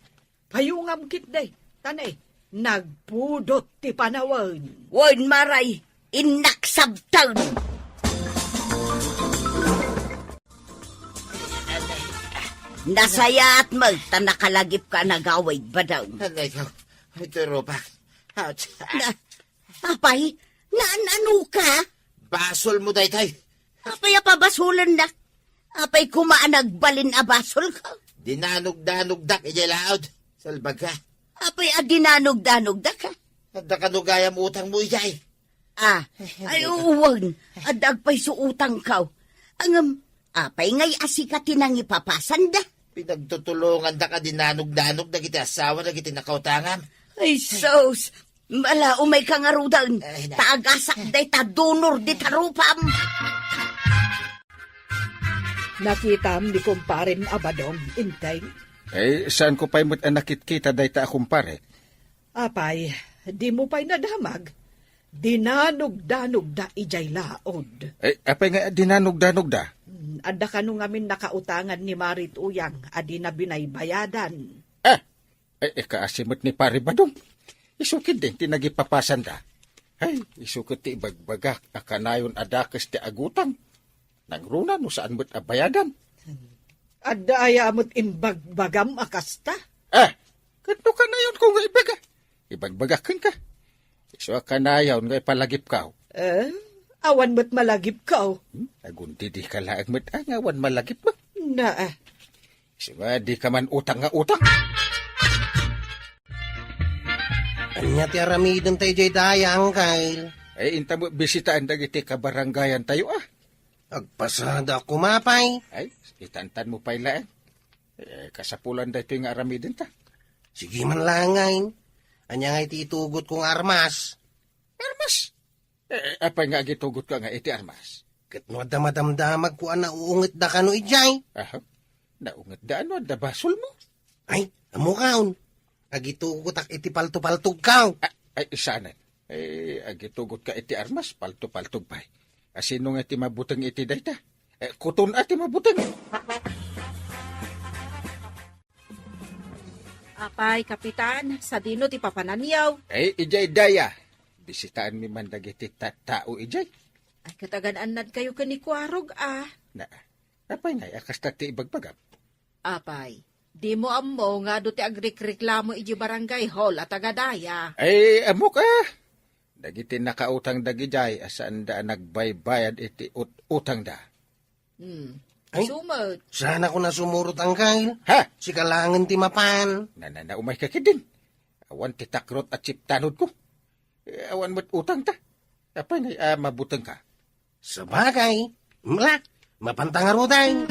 S6: Payungam kit day, tanay, nagpudot ti panawan.
S1: Wan maray, inaksabtan. Nasaya at magta nakalagip ka nagawid ba daw?
S2: Anay ko. Ito ropak. Ouch.
S1: Na, apay, ano ka?
S2: Basol mo daytay.
S1: Apay apabasulan na. Apay kumaan nagbalin a basol ka.
S2: Dinanog-danog dak ijalaod. Salbag ka.
S1: Apay adinanog-danog da ka.
S2: At nakanugayam utang mo ijay.
S1: Ay uwan, adagpay suutang kaw. Angam, apay ngay asikatin ang ipapasan da.
S2: Pinagtutulungan da ka dinanog-danog na kita asawa na kita nakautangam.
S1: Ay sos, mala umay ka nga rudan.
S2: Ay, na.
S1: Taagasak day tadunor di tarupam.
S6: Nakitam ni kumparin abadong, intay.
S5: Eh, saan ko pa'y mo't anakit kita dayta akong pare?
S6: Apay, di mo pa'y nadamag. Dinanog-danog da ijay laod.
S5: Eh, apay nga dinanog-danog da.
S6: Anda ka nung amin nakautangan ni Marit Uyang, adi na binaybayadan.
S5: Kaasimot ni pare badong. Isukid din, tinagipapasan da. Ay, isukid ti ibagbagak, akanayon adakas ti agutang. Nagruna no saan mo't abayadan.
S6: Adda aya mo't imbagbagam akasta.
S5: Kanto ka na yun kung ibaga. Ibagbagakin ka. Iso ka na yun nga ipalagip ka.
S6: Awan mo't malagip ka.
S5: Agunti di ka laag mo't awan malagip mo.
S6: Na,
S5: Iso nga di ka man utang nga utang.
S7: Anya ti aramidon tayo jay dayang, Kyle.
S5: Ay, inta mo bisitaan dagiti kabaranggayan tayo
S7: Agpasada ako mapay.
S5: Ay, itantan mo pa'y laang. Kasapulan da ito yung aramidin ta.
S7: Sige man langain. Anya nga iti itugot kong armas.
S5: Armas? Apay nga gitugot ka nga iti armas.
S7: Kat no da madamdamag ko na uungit da kano ijay.
S5: Aha, naungat da ano, da basol mo.
S7: Ay, amo kaon. Agitugot ak iti palto-paltog kaw.
S5: Ay, isanan. Agitugot ka iti armas, palto-paltog pa'y. Asino nga iti mabutang iti dayta? Kuton ati mabutang.
S3: Apay, kapitan, sa dino ti papananiyaw.
S5: Ay, ijay daya. Bisitaan mi man dagiti tao ijay.
S3: Ay, katagananad kayo kanikwarog,
S5: Na, apay nga, akasta ti ibagbagap.
S3: Apay, di mo ammo nga do ti agrekreklamo iji barangay hall at agadaya.
S5: Ay, amok Dagiti nakautang dagijay, asaan da nagbaybayad iti utang da.
S7: Ay,
S3: Sumot.
S7: sana ko na sumurot ang Kyle.
S5: Ha?
S7: Si kalangan ti mapan.
S5: Umay kakidin. Awan ti takrot at siptanod ko. Awan mo't utang ta. Apay nga, mabutang ka.
S7: Sa bagay, mapantangarutay.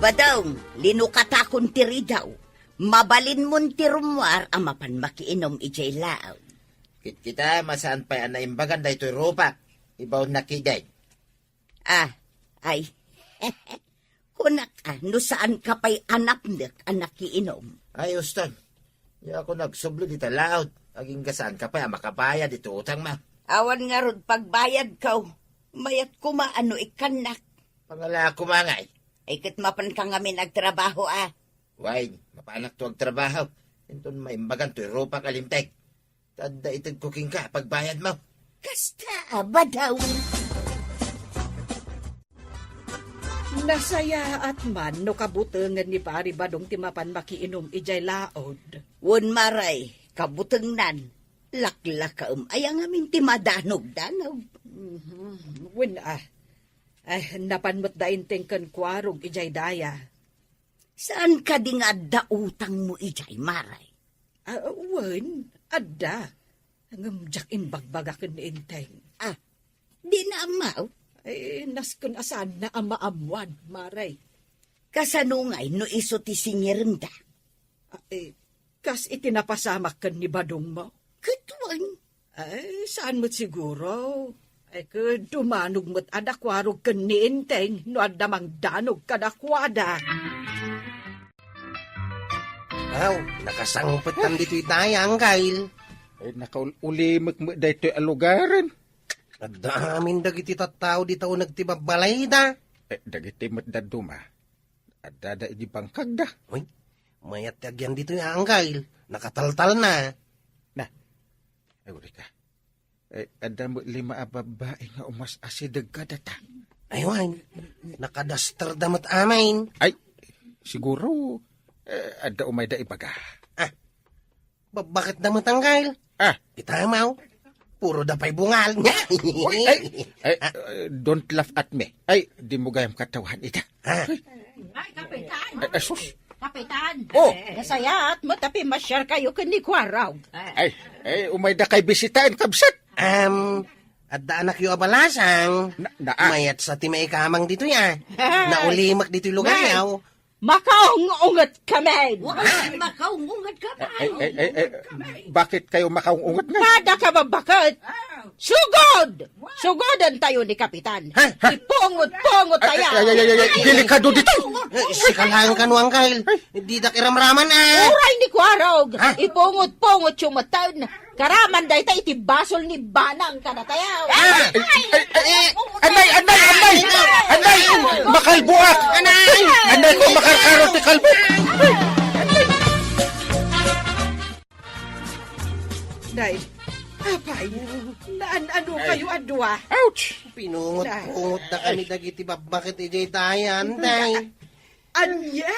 S1: Badong, linukatakon tiri daw. Mabalin mon ti rumwar amapan makiinom ijay laawd.
S2: Kita masaan pa anaimbagan da ito'y ropa. Ibaw nakiday.
S1: Ay. Kunak no saan ka pa'y anapnek anak iinom.
S2: Ay, Uston. Di ako nagsublo dito laot. Aging gasaan ka pa, makabayad ito utang ma.
S1: Awan nga rod pagbayad ka, mayat kumaano ikanak.
S2: Pangala ako mangay.
S1: Ay kat mapan ka nga nagtrabaho
S2: Why, mapanak to ang trabaho. Inton maimbagan to'y ropa kalimteg. Tada itag cooking ka, pagbayad mo.
S1: Kasta ba daw?
S6: Nasaya at man no kabutangan ni pari badong timapan makiinom ijay laod.
S1: Won maray, kabuteng nan. Laklakaam ay ang amin timadanog-danaw.
S6: Win ay napanmat dain tengkan kwarog ijay daya.
S1: Saan ka di nga dautang mo ijay maray?
S6: Win, adda. Ngamjak imbagbagakan ni inteng.
S1: Di na amaw.
S6: Ay, naskun asan na amaamuan, maray.
S1: Kasanungay no iso ti singirenda.
S6: Kas itinapasamak kan ni badong mo.
S1: Katuan.
S6: Ay, saan mo't siguro? Ay, dumanog mo't adakwarog kan ni inteng no adamang danog kadakwada.
S7: Aw, nakasangputan dito'y dayang, Kyle.
S5: Ay, nakaulimag mo dito alugaran.
S7: At daamin dagiti tattao di tao nagtibabalay da.
S5: Dagiti mo't daduma. At dada iji bangkag da.
S7: Uy, mayat agyan dito yung Kyle. Nakataltal na.
S5: Ay, uli ka. Ada mo 5 babae nga umas asidag ka data.
S7: Aywan, nakadaster damat amain.
S5: Ay, siguro, ada umay da ibaga.
S7: Bakit damat ang Kyle? Itamaw. Puro dapay bungal.
S5: Don't laugh at me. Ay, di mo gayam katawan ita.
S3: Ay, Kapitan!
S5: Ay, sus.
S3: Kapitan!
S5: Oh!
S3: Nasayat mo, tapi masyar kayo kani kwaraw.
S5: Ay, umay da kay bisitain kabsat.
S7: At da anak yung abalasang. Mayat sa timay kamang dito ya. Naulimak dito yung lugar yaw.
S3: Makaungungat kami!
S1: Makaungungat ka pa.
S5: Bakit kayo makaungungat nga?
S3: Kada ka ba bakit? Sugod! Sugodan tayo ni Kapitan. Ipungot-pungot tayo.
S5: Delikado dito.
S7: Sikalang kanuang Kyle. Di da kiramraman
S3: Uray ni Kwarog. Ipungot-pungot yung matan. Karaman dahi tayo itibasol ni Banang ka na tayo.
S5: Anay! Makalbuak! Anay ko makarkarot ni kalbo!
S6: Day, apay, ano kayo adwa?
S5: Ouch!
S7: Pinungot-pungot na kami dagiti bakit ijay tayan, day.
S6: Anya?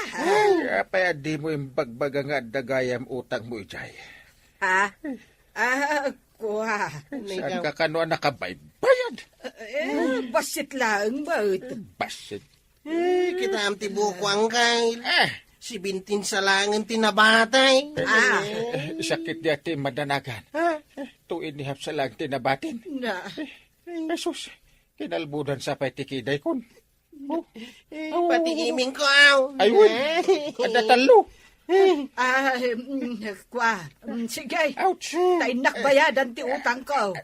S5: Kaya di mo yung bagbaga nga dagayam utang mo ijay.
S6: Kuha.
S5: Saan ka kano nakabayad?
S6: Basit lang, ba't?
S5: Basit.
S7: Kita am tibuko ang Kyle. Si Bintin sa langan tinabatay.
S5: Sakit di ati madanagan. Tuin ni hap sa lang tinabatin.
S6: Na.
S5: Jesus, kinalbudan sa patikiday kon.
S7: Pati iming ko aw.
S5: Ayun, ada talo.
S6: Sige.
S5: Ouch.
S6: Tay nakbayadan ti utang ko.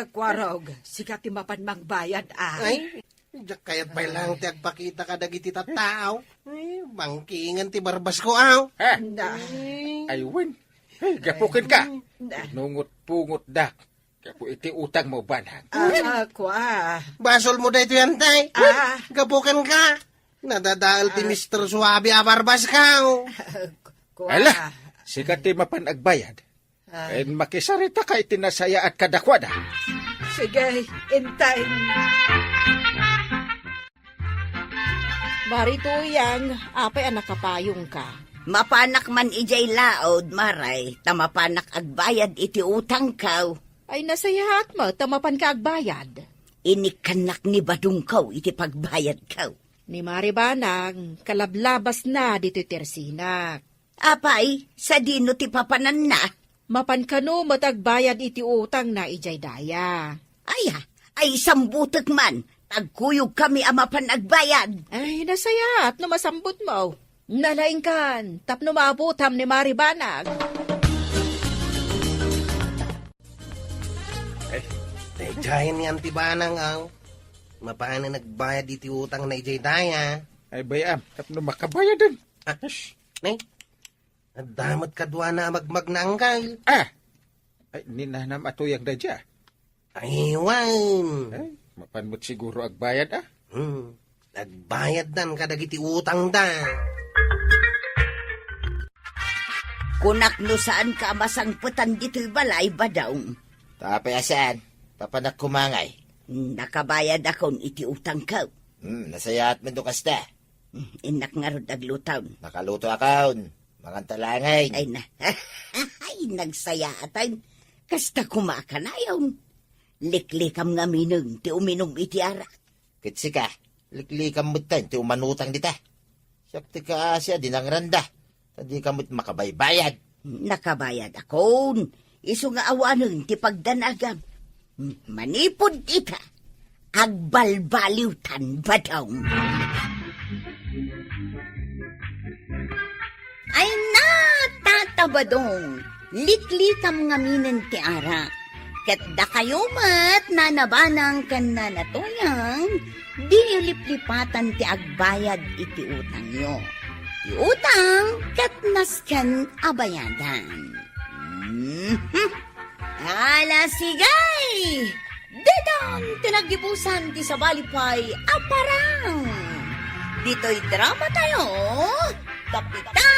S6: Kwarog, sikat ti mapan magbayad
S7: Ay, diyak kayat pa lang ti agpakita ka dagiti tattao. Bangkingan ti barbas ko aw.
S6: Na.
S5: Ayun. Gapukin ka. Nungot-pungot dak. Kapu iti utang mo banhag.
S7: Basol mo da ito yan, tay. Gabukan ka. Nadadaal ti Mr. Suabe a barbas ka.
S5: Ala, sikat ti mapan agbayad. En makisarita ka itinasaya at kadakwada.
S6: Sige, intay.
S3: Barito yang, apay anak kapayong ka.
S1: Mapanak man ijay laod, maray. Tamapanak agbayad iti utang kaw.
S3: Ay nasayahat mo, tamapan ka agbayad.
S1: Inikanak ni badung kaw iti pagbayad kaw.
S3: Ni Maribanang, kalablabas na dito tersinak.
S1: Apay, sa dino ti papanan na.
S3: Mapan kano matagbayad iti utang na ijay daya.
S1: Ay sambutek man. Tagkuyog kami amapan agbayad.
S3: Ay, nasayat, no masambot mo. Nalaing kan, tapno maabutam ni Maribanag.
S7: Jayan ni Antibanang aw. Mapaano nagbayad iti utang na ijay daya.
S5: Ay bayam, tapno makabayad din.
S7: Ah, ne? Adamot kadwa na magmagnangkay.
S5: Ah! Ay, ninanam atuyang da dya.
S7: Aywan.
S5: Ay, mapanmot siguro agbayad ah.
S7: Nagbayad dan kadagiti utang da.
S1: Kunak no saan ka masangputan dito'y balay ba daw?
S2: Tapay asan, papanak kumangay.
S1: Nakabayad akong iti utang ka.
S2: Nasayat man do kasta.
S1: Inak nga ron aglutaw.
S2: Nakaluto akaon, mga talangay.
S1: Ay na, ay nagsaya atan. Kasta kumakanayaw. Liklikam nga minong ti uminom iti arak.
S2: Kitsi ka, liklikam mo tan, ti umanutang dita. Siyak ti ka asya, dinangranda. Tadi kamot makabaybayad.
S1: Nakabayad akon. Iso nga awanon ti pagdanagam. Manipod ita. Agbalbaliwtan ba daw? Ay na, tatabadong. Liklikam nga minen ti ara. Ket da kayo mat nanabanang kan na natuyang, di liplipatan ti agbayad iti utang nyo. Ti utang ket nasken abayadan. Ala sigay! Dedang tinagibusan ti sabalipay aparang. Dito'y drama tayo, Kapitan